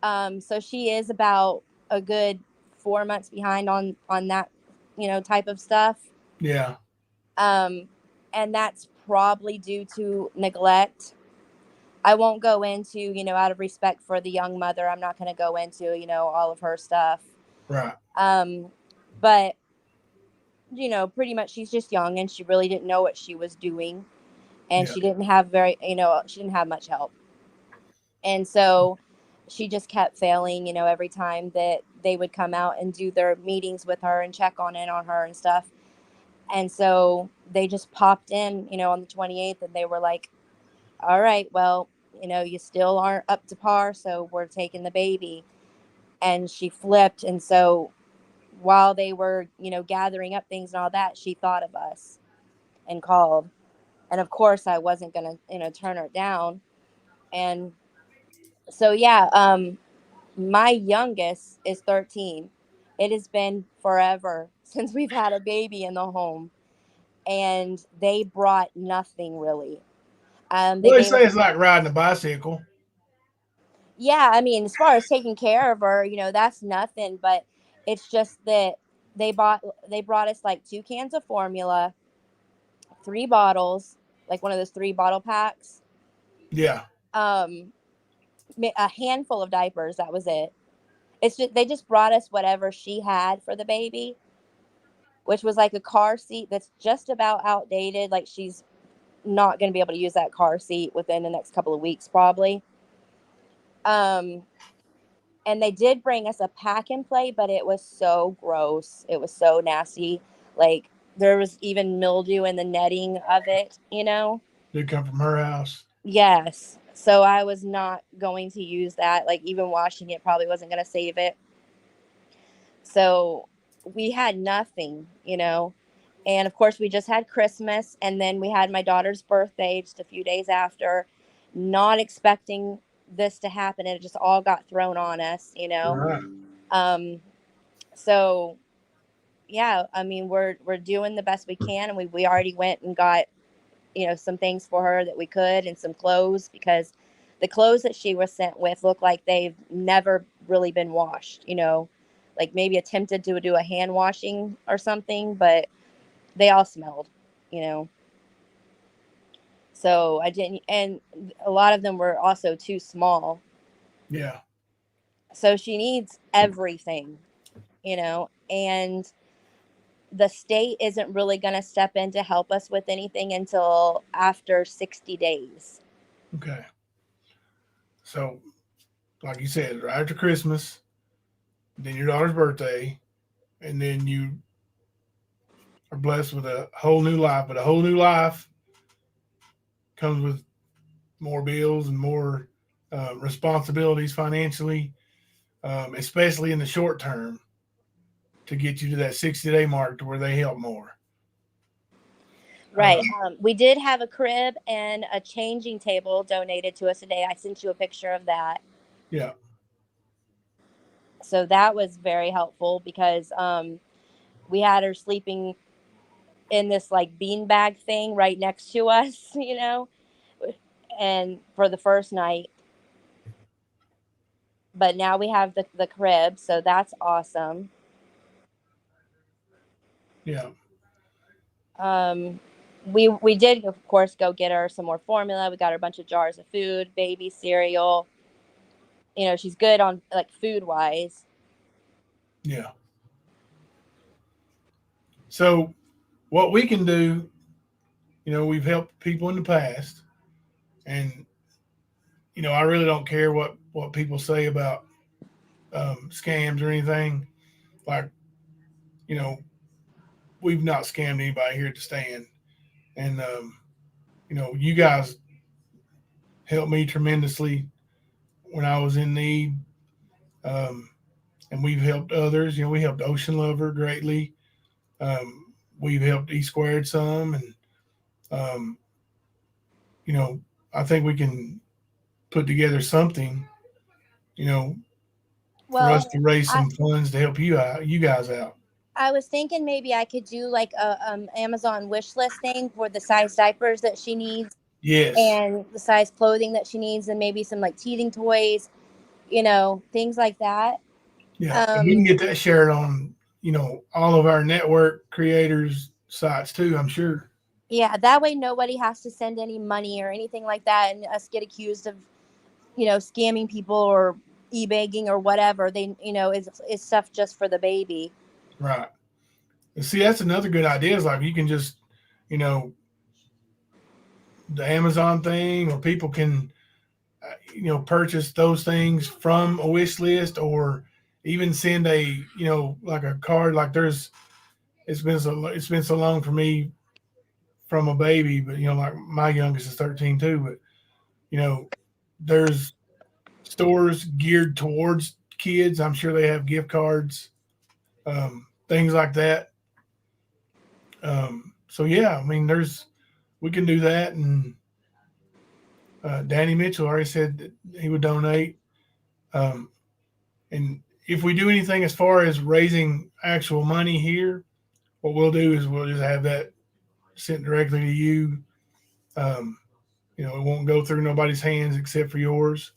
So she is about a good 4 months behind on that, you know, type of stuff. Yeah. And that's probably due to neglect. I won't go into, you know, out of respect for the young mother, I'm not going to go into, you know, all of her stuff. Right. But, you know, pretty much she's just young and she really didn't know what she was doing. And she didn't have she didn't have much help. And so she just kept failing, you know, every time that they would come out and do their meetings with her and check on her and stuff. And so they just popped in, you know, on the 28th and they were like, all right, well, you know, you still aren't up to par, so we're taking the baby. And she flipped. And so while they were, you know, gathering up things and all that, she thought of us and called. And of course I wasn't going to, you know, turn her down. And so, yeah, my youngest is 13. It has been forever since we've had a baby in the home. And they brought nothing really. They say it's like riding a bicycle. Yeah, I mean, as far as taking care of her, you know, that's nothing. But it's just that they brought us like 2 cans of formula, 3 bottles, like one of those 3 bottle packs. Yeah. A handful of diapers. That was it. It's just they just brought us whatever she had for the baby, which was like a car seat that's just about outdated. Like, she's not going to be able to use that car seat within the next couple of weeks, probably. And they did bring us a pack and play, but it was so gross. It was so nasty. Like, there was even mildew in the netting of it, you know? Did come from her house. Yes. So I was not going to use that. Like, even washing it probably wasn't going to save it. So we had nothing, you know? And of course, we just had Christmas, and then we had my daughter's birthday just a few days after, not expecting this to happen. And it just all got thrown on us, you know? Right. So yeah, I mean, we're doing the best we can. And we already went and got, you know, some things for her that we could and some clothes, because the clothes that she was sent with look like they've never really been washed, you know, like maybe attempted to do a hand washing or something, but they all smelled, you know. So I didn't, and a lot of them were also too small. Yeah. So she needs everything, you know, and the state isn't really going to step in to help us with anything until after 60 days. Okay. So, like you said, right after Christmas, then your daughter's birthday, and then you are blessed with a whole new life. But a whole new life comes with more bills and more responsibilities financially. especially in the short term, to get you to that 60-day mark to where they help more. Right. We did have a crib and a changing table donated to us today. I sent you a picture of that. Yeah. So that was very helpful because we had her sleeping in this like beanbag thing right next to us, you know, and for the first night. But now we have the crib, so that's awesome. Yeah. We did of course go get her some more formula. We got her a bunch of jars of food, baby cereal. You know, she's good on like food wise. Yeah. So what we can do, you know, we've helped people in the past, and you know, I really don't care what people say about scams or anything. Like, you know, we've not scammed anybody here at the stand, and you know, you guys helped me tremendously when I was in need, um, and we've helped others. You know, we helped Ocean Lover greatly. We've helped E Squared some, and um, you know, I think we can put together something, you know, for us Well, to raise I some funds to help you guys out. I was thinking maybe I could do like a Amazon wish list thing for the size diapers that she needs Yes. and the size clothing that she needs and maybe some like teething toys, you know, things like that. Yeah. And we can Um, get that shared on, you know, all of our network creators sites too, I'm sure. yeah, that way nobody has to send any money or anything like that and us get accused of, you know, scamming people or e-bagging or whatever. They, you know, is stuff just for the baby. Right. And see, that's another good idea is like you can just, you know, the Amazon thing, or people can, you know, purchase those things from a wish list, or even send a, you know, like a card. Like it's been so long for me from a baby, but you know, like my youngest is 13 too. But you know, there's stores geared towards kids. I'm sure they have gift cards, things like that. So yeah, I mean, we can do that, and Danny Mitchell already said that he would donate. Um, and if we do anything as far as raising actual money here, what we'll do is we'll just have that sent directly to you. Um, you know, it won't go through nobody's hands except for yours.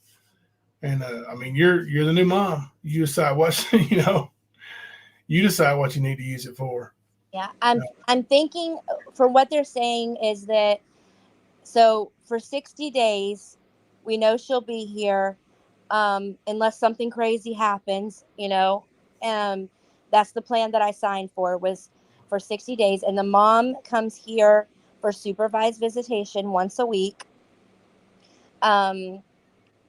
And I mean, you're the new mom. You decide what you know. You decide what you need to use it for. Yeah, I'm thinking for what they're saying is that so for 60 days, we know she'll be here, unless something crazy happens, you know. Um, that's the plan that I signed for was for 60 days, and the mom comes here for supervised visitation once a week. Um,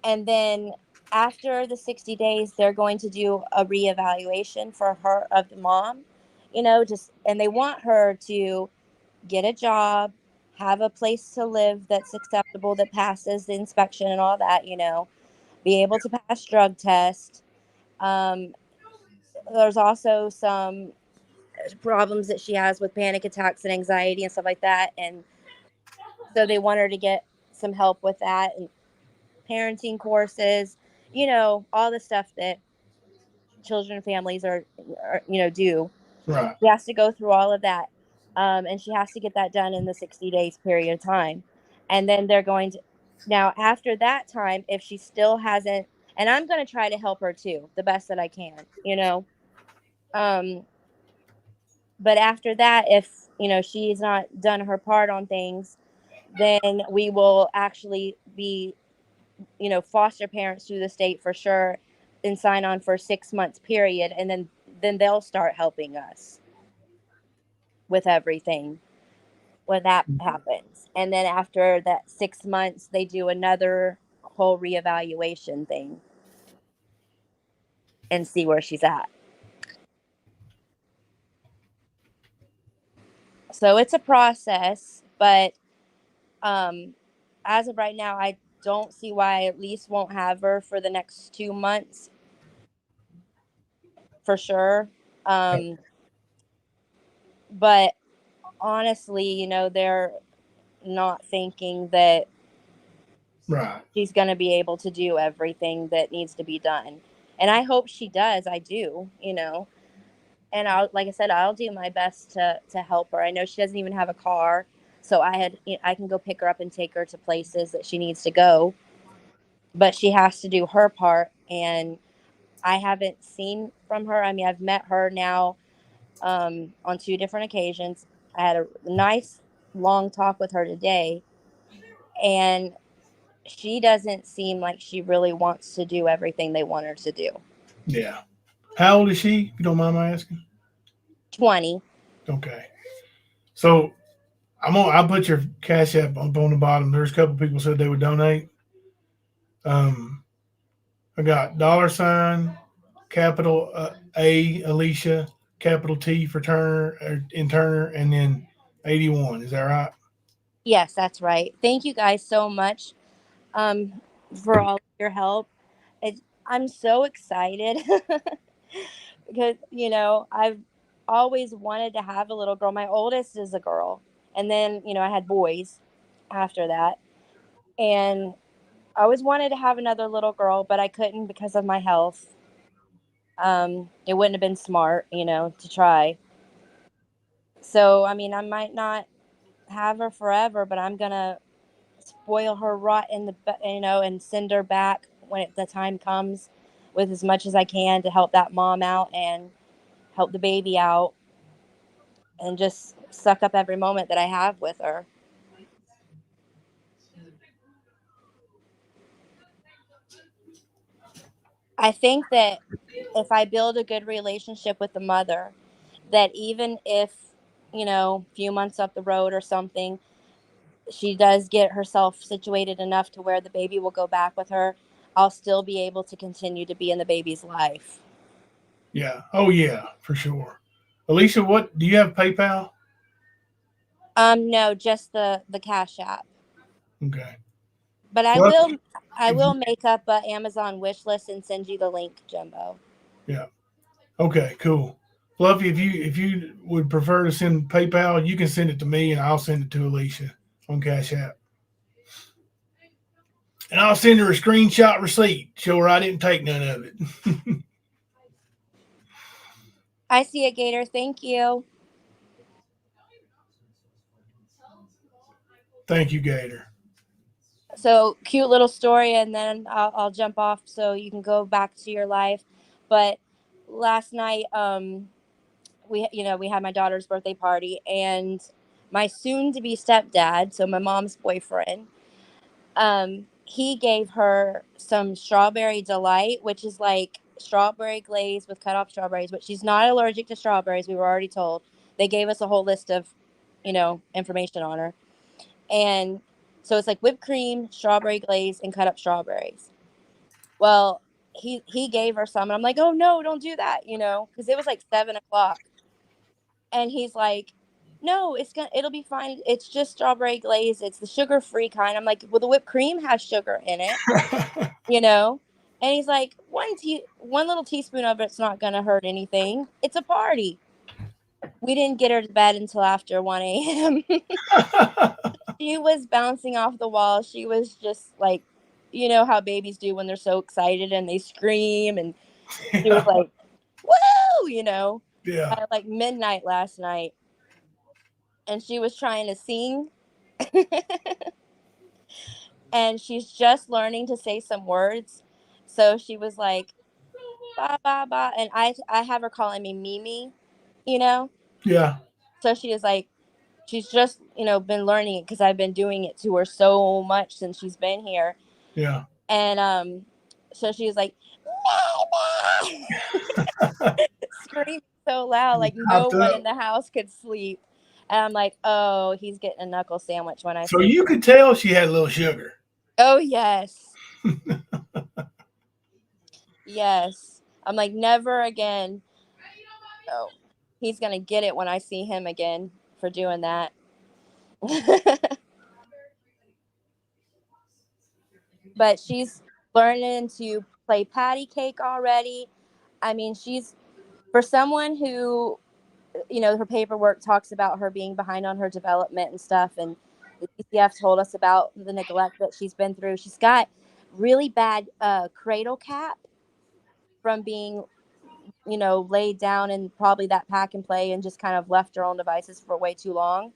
and then after the 60 days, they're going to do a reevaluation for her of the mom, you know, just and they want her to get a job, have a place to live that's acceptable, that passes the inspection and all that, you know, be able to pass drug test. Um, there's also some problems that she has with panic attacks and anxiety and stuff like that. And so they want her to get some help with that and parenting courses, you know, all the stuff that children and families are you know, do. Right. She has to go through all of that. And she has to get that done in the 60 days period of time. And then they're going to, now after that time, if she still hasn't, and I'm going to try to help her too, the best that I can, you know. Um, but after that, if, you know, she's not done her part on things, then we will actually be, you know, foster parents through the state for sure and sign on for 6 months period. And then they'll start helping us with everything when that happens. And then after that 6 months, they do another whole reevaluation thing and see where she's at. So it's a process, but um, as of right now, I don't see why I at least won't have her for the next 2 months. for sure. But honestly, you know, they're not thinking that Right. she's going to be able to do everything that needs to be done. And I hope she does. I do, you know. And I'll, like I said, I'll do my best to help her. I know she doesn't even have a car, so I can go pick her up and take her to places that she needs to go. But she has to do her part, and I haven't seen from her. I mean, I've met her now on 2 different occasions. I had a nice long talk with her today, and she doesn't seem like she really wants to do everything they want her to do. Yeah. How old is she? If you don't mind my asking. 20. Okay. So I'll put your cash app up on the bottom. There's a couple people said they would donate. Um, I got $ capital A Alicia, capital T for Turner in Turner, and then 81. Is that right? Yes, that's right. Thank you guys so much um, for all of your help. I'm so excited because, you know, I've always wanted to have a little girl. My oldest is a girl. And then, you know, I had boys after that. And I always wanted to have another little girl, but I couldn't because of my health. It wouldn't have been smart, you know, to try. So, I mean, I might not have her forever, but I'm going to spoil her rot in you know, and send her back when the time comes with as much as I can to help that mom out and help the baby out and just suck up every moment that I have with her. I think that if I build a good relationship with the mother, that even if, you know, a few months up the road or something, she does get herself situated enough to where the baby will go back with her, I'll still be able to continue to be in the baby's life. Yeah. Oh yeah, for sure. Alicia, what do you have PayPal? No, just the Cash App. Okay. But I Well, will make up a Amazon wish list and send you the link, Jumbo. yeah. Okay. Cool. Fluffy, if you would prefer to send PayPal, you can send it to me, and I'll send it to Alicia on Cash App, and I'll send her a screenshot receipt. Show her I didn't take none of it. I see it, Gator. Thank you. Thank you, Gator. So cute little story, and then I'll jump off so you can go back to your life. But last night, we had my daughter's birthday party, and my soon-to-be stepdad, so my mom's boyfriend, he gave her some strawberry delight, which is like strawberry glaze with cut off strawberries, but she's not allergic to strawberries. We were already told. They gave us a whole list of, you know, information on her. And so it's like whipped cream, strawberry glaze, and cut up strawberries. Well, he gave her some, and I'm like, oh no, don't do that, you know, because it was like 7 o'clock, and he's like, no, it'll be fine. It's just strawberry glaze. It's the sugar free kind. I'm like, well, the whipped cream has sugar in it, you know. And he's like, one little teaspoon of it's not gonna hurt anything. It's a party. We didn't get her to bed until after 1 a.m. She was bouncing off the wall. She was just like, you know how babies do when they're so excited and they scream. And she was Yeah. like, woo, you know, Yeah. at like midnight last night. And she was trying to sing. And she's just learning to say some words. So she was like, ba, ba, ba. And I have her calling me Mimi, you know? Yeah. So she is like, she's just, you know, been learning it because I've been doing it to her so much since she's been here. Yeah. And so she was like, screaming so loud, like no Hopped one up. in the house could sleep. And I'm like, oh, he's getting a knuckle sandwich when I So see you him. could tell she had a little sugar. Oh, yes. Yes. I'm like, never again. Oh, he's going to get it when I see him again for doing that. But she's learning to play patty cake already. I mean, she's For someone who, you know, her paperwork talks about her being behind on her development and stuff, and the DCF told us about the neglect that she's been through. She's got really bad cradle cap from being, you know, laid down in probably that pack and play and just kind of left her own devices for way too long.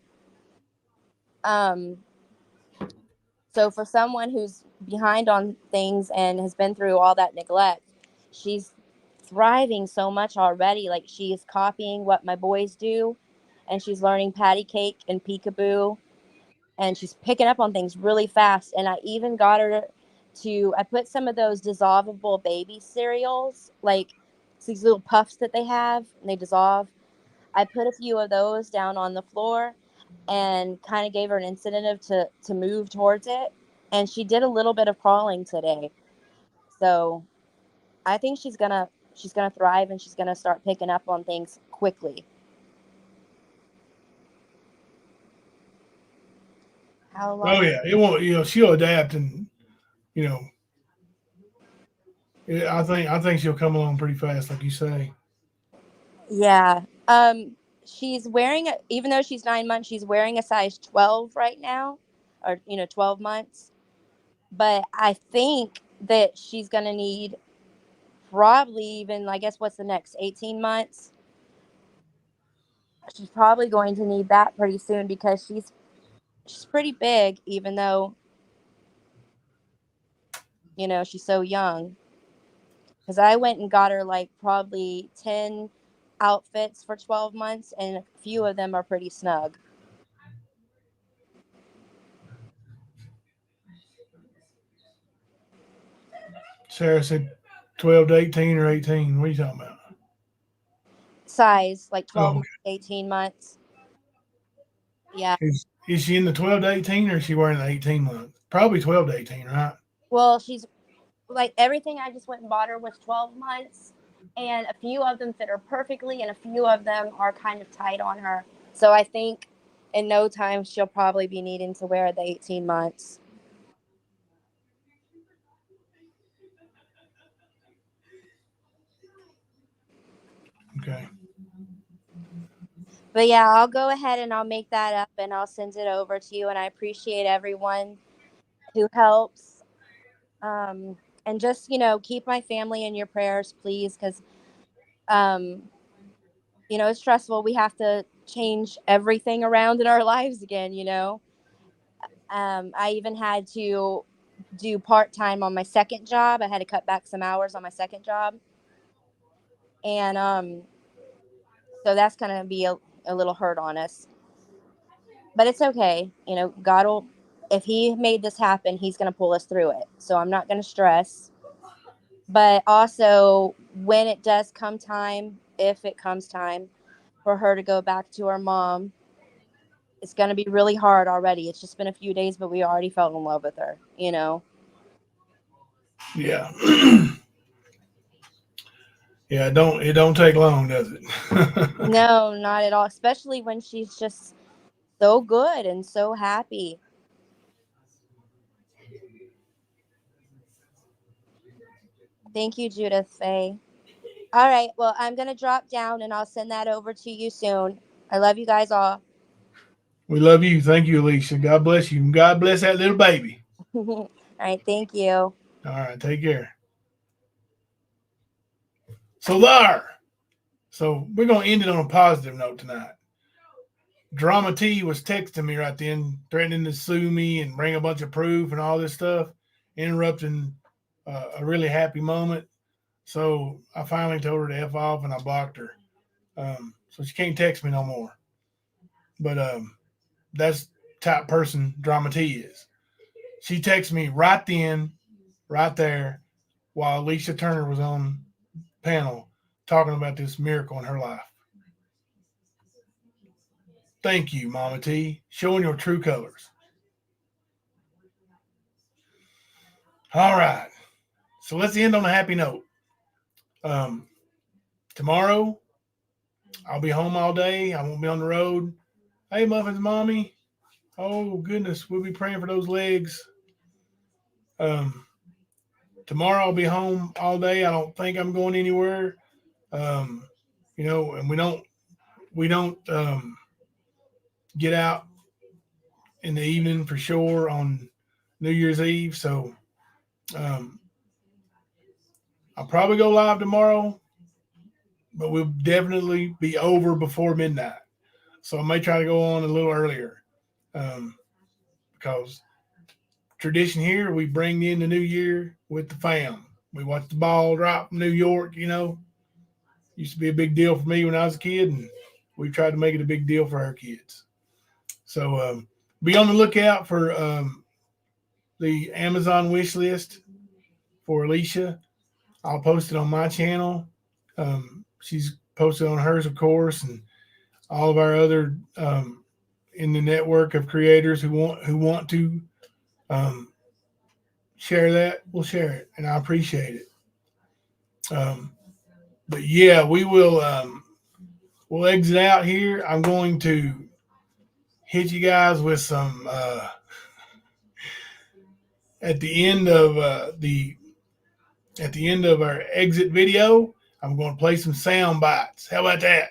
So for someone who's behind on things and has been through all that neglect, she's thriving so much already. Like, she is copying what my boys do, and she's learning patty cake and peekaboo, and she's picking up on things really fast. And I even got her to, I put some of those dissolvable baby cereals, like these little puffs that they have, and they dissolve. I put a few of those down on the floor and kind of gave her an incentive to move towards it. And she did a little bit of crawling today. So I think she's gonna thrive, and she's gonna start picking up on things quickly. How long? Oh yeah, it won't. You know, she'll adapt, and you know, I think she'll come along pretty fast, like you say. Yeah. She's wearing even though she's 9 months, she's wearing a size 12 right now, or 12 months. But I think that she's gonna need probably even, I guess, what's the next 18 months. She's probably going to need that pretty soon, because she's pretty big, even though she's so young. Because I went and got her like probably 10 outfits for 12 months, and a few of them are pretty snug. Sarah said 12 to 18 or 18. What are you talking about? Size, like 12 months, 18 months. Yeah. Is she in the 12 to 18, or is she wearing the 18 month? Probably 12 to 18, right? Well, she's like, everything I just went and bought her was 12 months, and a few of them fit her perfectly, and a few of them are kind of tight on her. So I think in no time she'll probably be needing to wear the 18 months. Okay. But yeah, I'll go ahead and I'll make that up and I'll send it over to you. And I appreciate everyone who helps. And just, keep my family in your prayers, please. Because, it's stressful. We have to change everything around in our lives again, I even had to do part-time on my second job. I had to cut back some hours on my second job. And so that's going to be a little hurt on us. But it's okay. God will, if he made this happen, he's going to pull us through it. So I'm not going to stress. But also, when it does come time, if it comes time for her to go back to her mom, it's going to be really hard already. It's just been a few days, but we already fell in love with her, Yeah. Yeah, it don't take long, does it? No, not at all. Especially when she's just so good and so happy. Thank you, Judith Faye. All right. Well, I'm going to drop down and I'll send that over to you soon. I love you guys all. We love you. Thank you, Alicia. God bless you. God bless that little baby. All right. Thank you. All right. Take care. So there. So we're going to end it on a positive note tonight. Drama T was texting me right then, threatening to sue me and bring a bunch of proof and all this stuff, interrupting a really happy moment. So I finally told her to F off, and I blocked her. So she can't text me no more. But that's type person Drama T is. She texted me right then, right there, while Alicia Turner was on panel talking about this miracle in her life. Thank you, Mama T, showing your true colors. All right. So let's end on a happy note. Tomorrow, I'll be home all day. I won't be on the road. Hey, Muffins Mommy. Oh, goodness. We'll be praying for those legs. Tomorrow, I'll be home all day. I don't think I'm going anywhere. you know, and we don't get out in the evening for sure on New Year's Eve. So I'll probably go live tomorrow, but we'll definitely be over before midnight. So I may try to go on a little earlier because tradition here, we bring in the new year with the fam. We watch the ball drop from New York, you know. Used to be a big deal for me when I was a kid, and we tried to make it a big deal for our kids. So be on the lookout for the Amazon wish list for Alicia. I'll post it on my channel. She's posted on hers, of course, and all of our other in the network of creators who want to share that, we'll share it, and I appreciate it. But yeah, we will we'll exit out here. I'm going to hit you guys with some at the end of our exit video. I'm going to play some sound bites. How about that?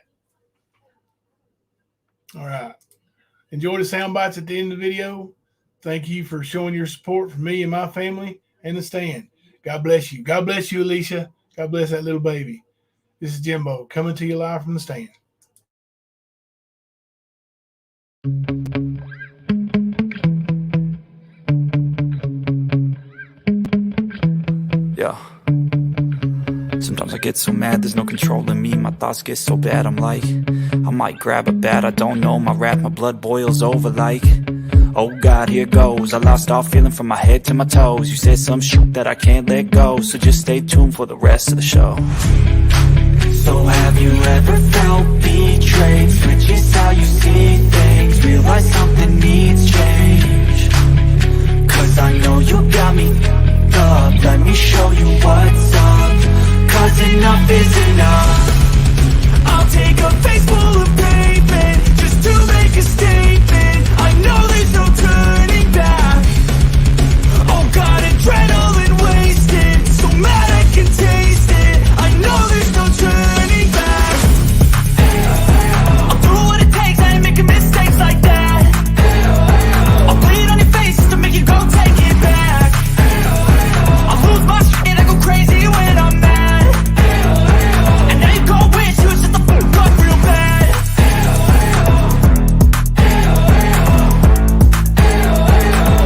All right. Enjoy the sound bites at the end of the video. Thank you for showing your support for me and my family and the stand. God bless you. God bless you, Alicia. God bless that little baby. This is Jimbo coming to you live from the stand. Yeah. Sometimes I get so mad, there's no controlling me. My thoughts get so bad, I'm like, I might grab a bat, I don't know. My wrath, my blood boils over like, oh God, here goes. I lost all feeling from my head to my toes. You said some shit that I can't let go, so just stay tuned for the rest of the show. So have you ever felt betrayed? Switches how you see things, realize something needs change. Cause I know you got me up, let me show you what's up. Cause enough is enough. I'll take a face full of pavement just to make a statement. I know there's no turning back. Oh God, adrenaline wasted, so mad I can taste it. I know there's no turning back. I'll do what it takes, I ain't making mistakes like that. I'll bleed on your face just to make you go take it back. I'll lose my shit and I go crazy when I'm mad. And now you go wish you would shut the fuck up real bad.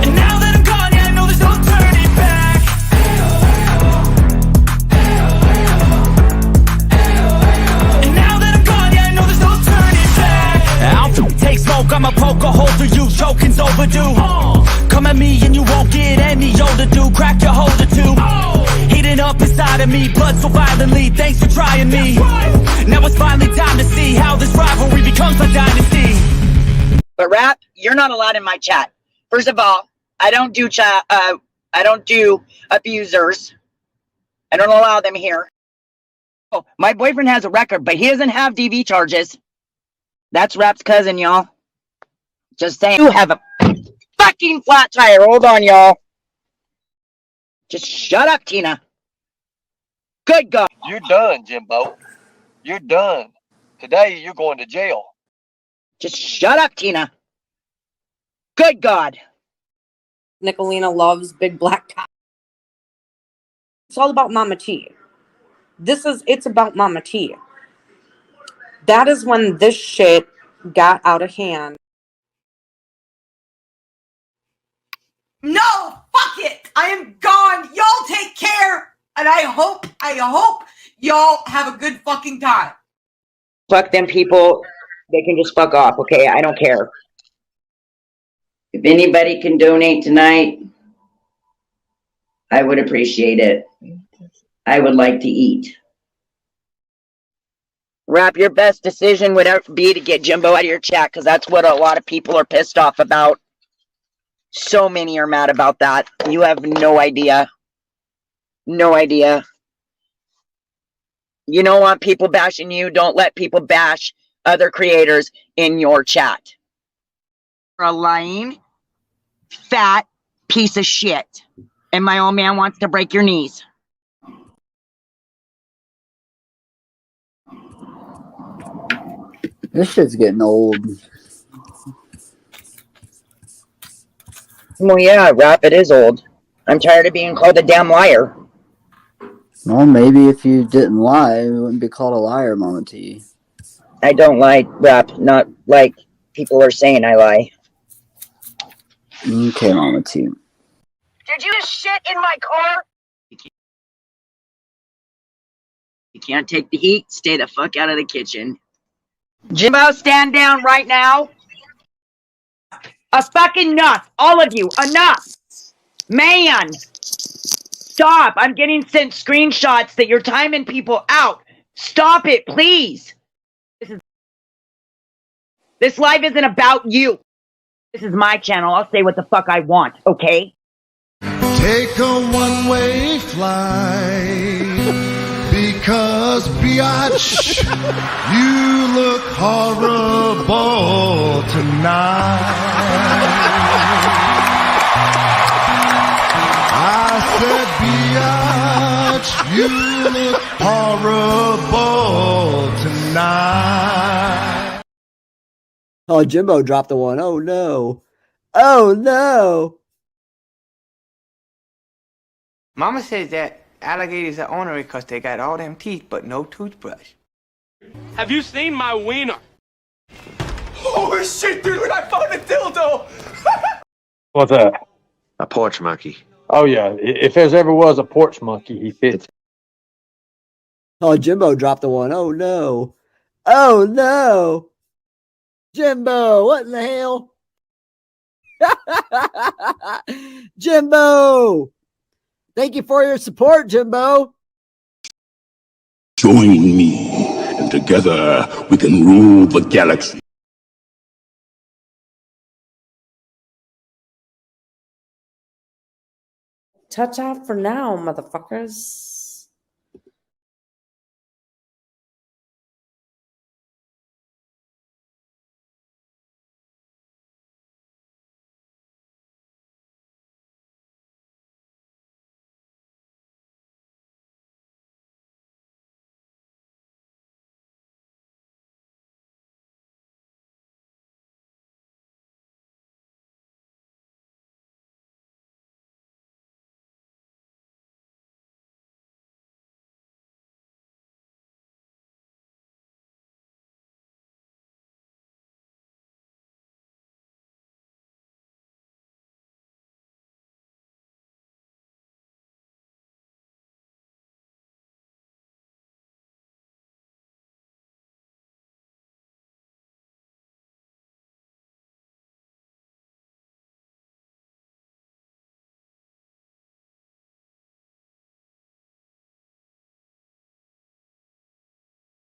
And now that I'm gone, yeah, I know there's no turning back. And now that I'm gone, yeah, I know there's no turning back. I'll take smoke, I'ma poke a hole through you, choking's overdue. Come at me and you won't get any older, dude. Crack your holder too. Heating up inside of me, blood so violently. Thanks for trying me. Now it's finally time to see how this rivalry becomes a dynasty. But Rap, you're not allowed in my chat. First of all, I don't do chat. I don't do abusers. I don't allow them here. Oh, my boyfriend has a record, but he doesn't have DV charges. That's Rap's cousin, y'all. Just saying. You have a fucking flat tire. Hold on, y'all. Just shut up, Tina. Good God. You're done, Jimbo. You're done. Today, you're going to jail. Just shut up, Tina. Good God. Nicolina loves big black cock. It's all about Mama T. It's about Mama T. That is when this shit got out of hand. No, fuck it. I am gone. Y'all take care. And I hope y'all have a good fucking time. Fuck them people. They can just fuck off, okay? I don't care. If anybody can donate tonight, I would appreciate it. I would like to eat. Rap, your best decision would be to get Jimbo out of your chat, because that's what a lot of people are pissed off about. So many are mad about that. You have no idea. No idea. You don't want people bashing you. Don't let people bash other creators in your chat. You're a lying, fat piece of shit. And my old man wants to break your knees. This shit's getting old. Well, yeah, rap, it is old. I'm tired of being called a damn liar. Well, maybe if you didn't lie, you wouldn't be called a liar, Mama T. I don't lie, rap, not like people are saying I lie. Okay, Mama T. Did you just shit in my car? You can't take the heat. Stay the fuck out of the kitchen. Jimbo, stand down right now. A fucking enough. All of you, enough. Man. Stop. I'm getting sent screenshots that you're timing people out. Stop it, please. This live isn't about you. This is my channel. I'll say what the fuck I want, okay? Take a one-way flight because, biatch, you look horrible tonight. I said, biatch, you look horrible tonight. Oh, Jimbo dropped the one. Oh, no. Oh, no. Mama says that alligators are ornery because they got all them teeth but no toothbrush. Have you seen my wiener? Holy shit, dude, I found a dildo! What's that? A porch monkey. Oh, yeah. If there's ever was a porch monkey, he fits. Oh, Jimbo dropped the one. Oh, no. Oh, no. Jimbo, what in the hell? Jimbo! Thank you for your support, Jimbo. Join me, and together we can rule the galaxy. Touch out for now, motherfuckers.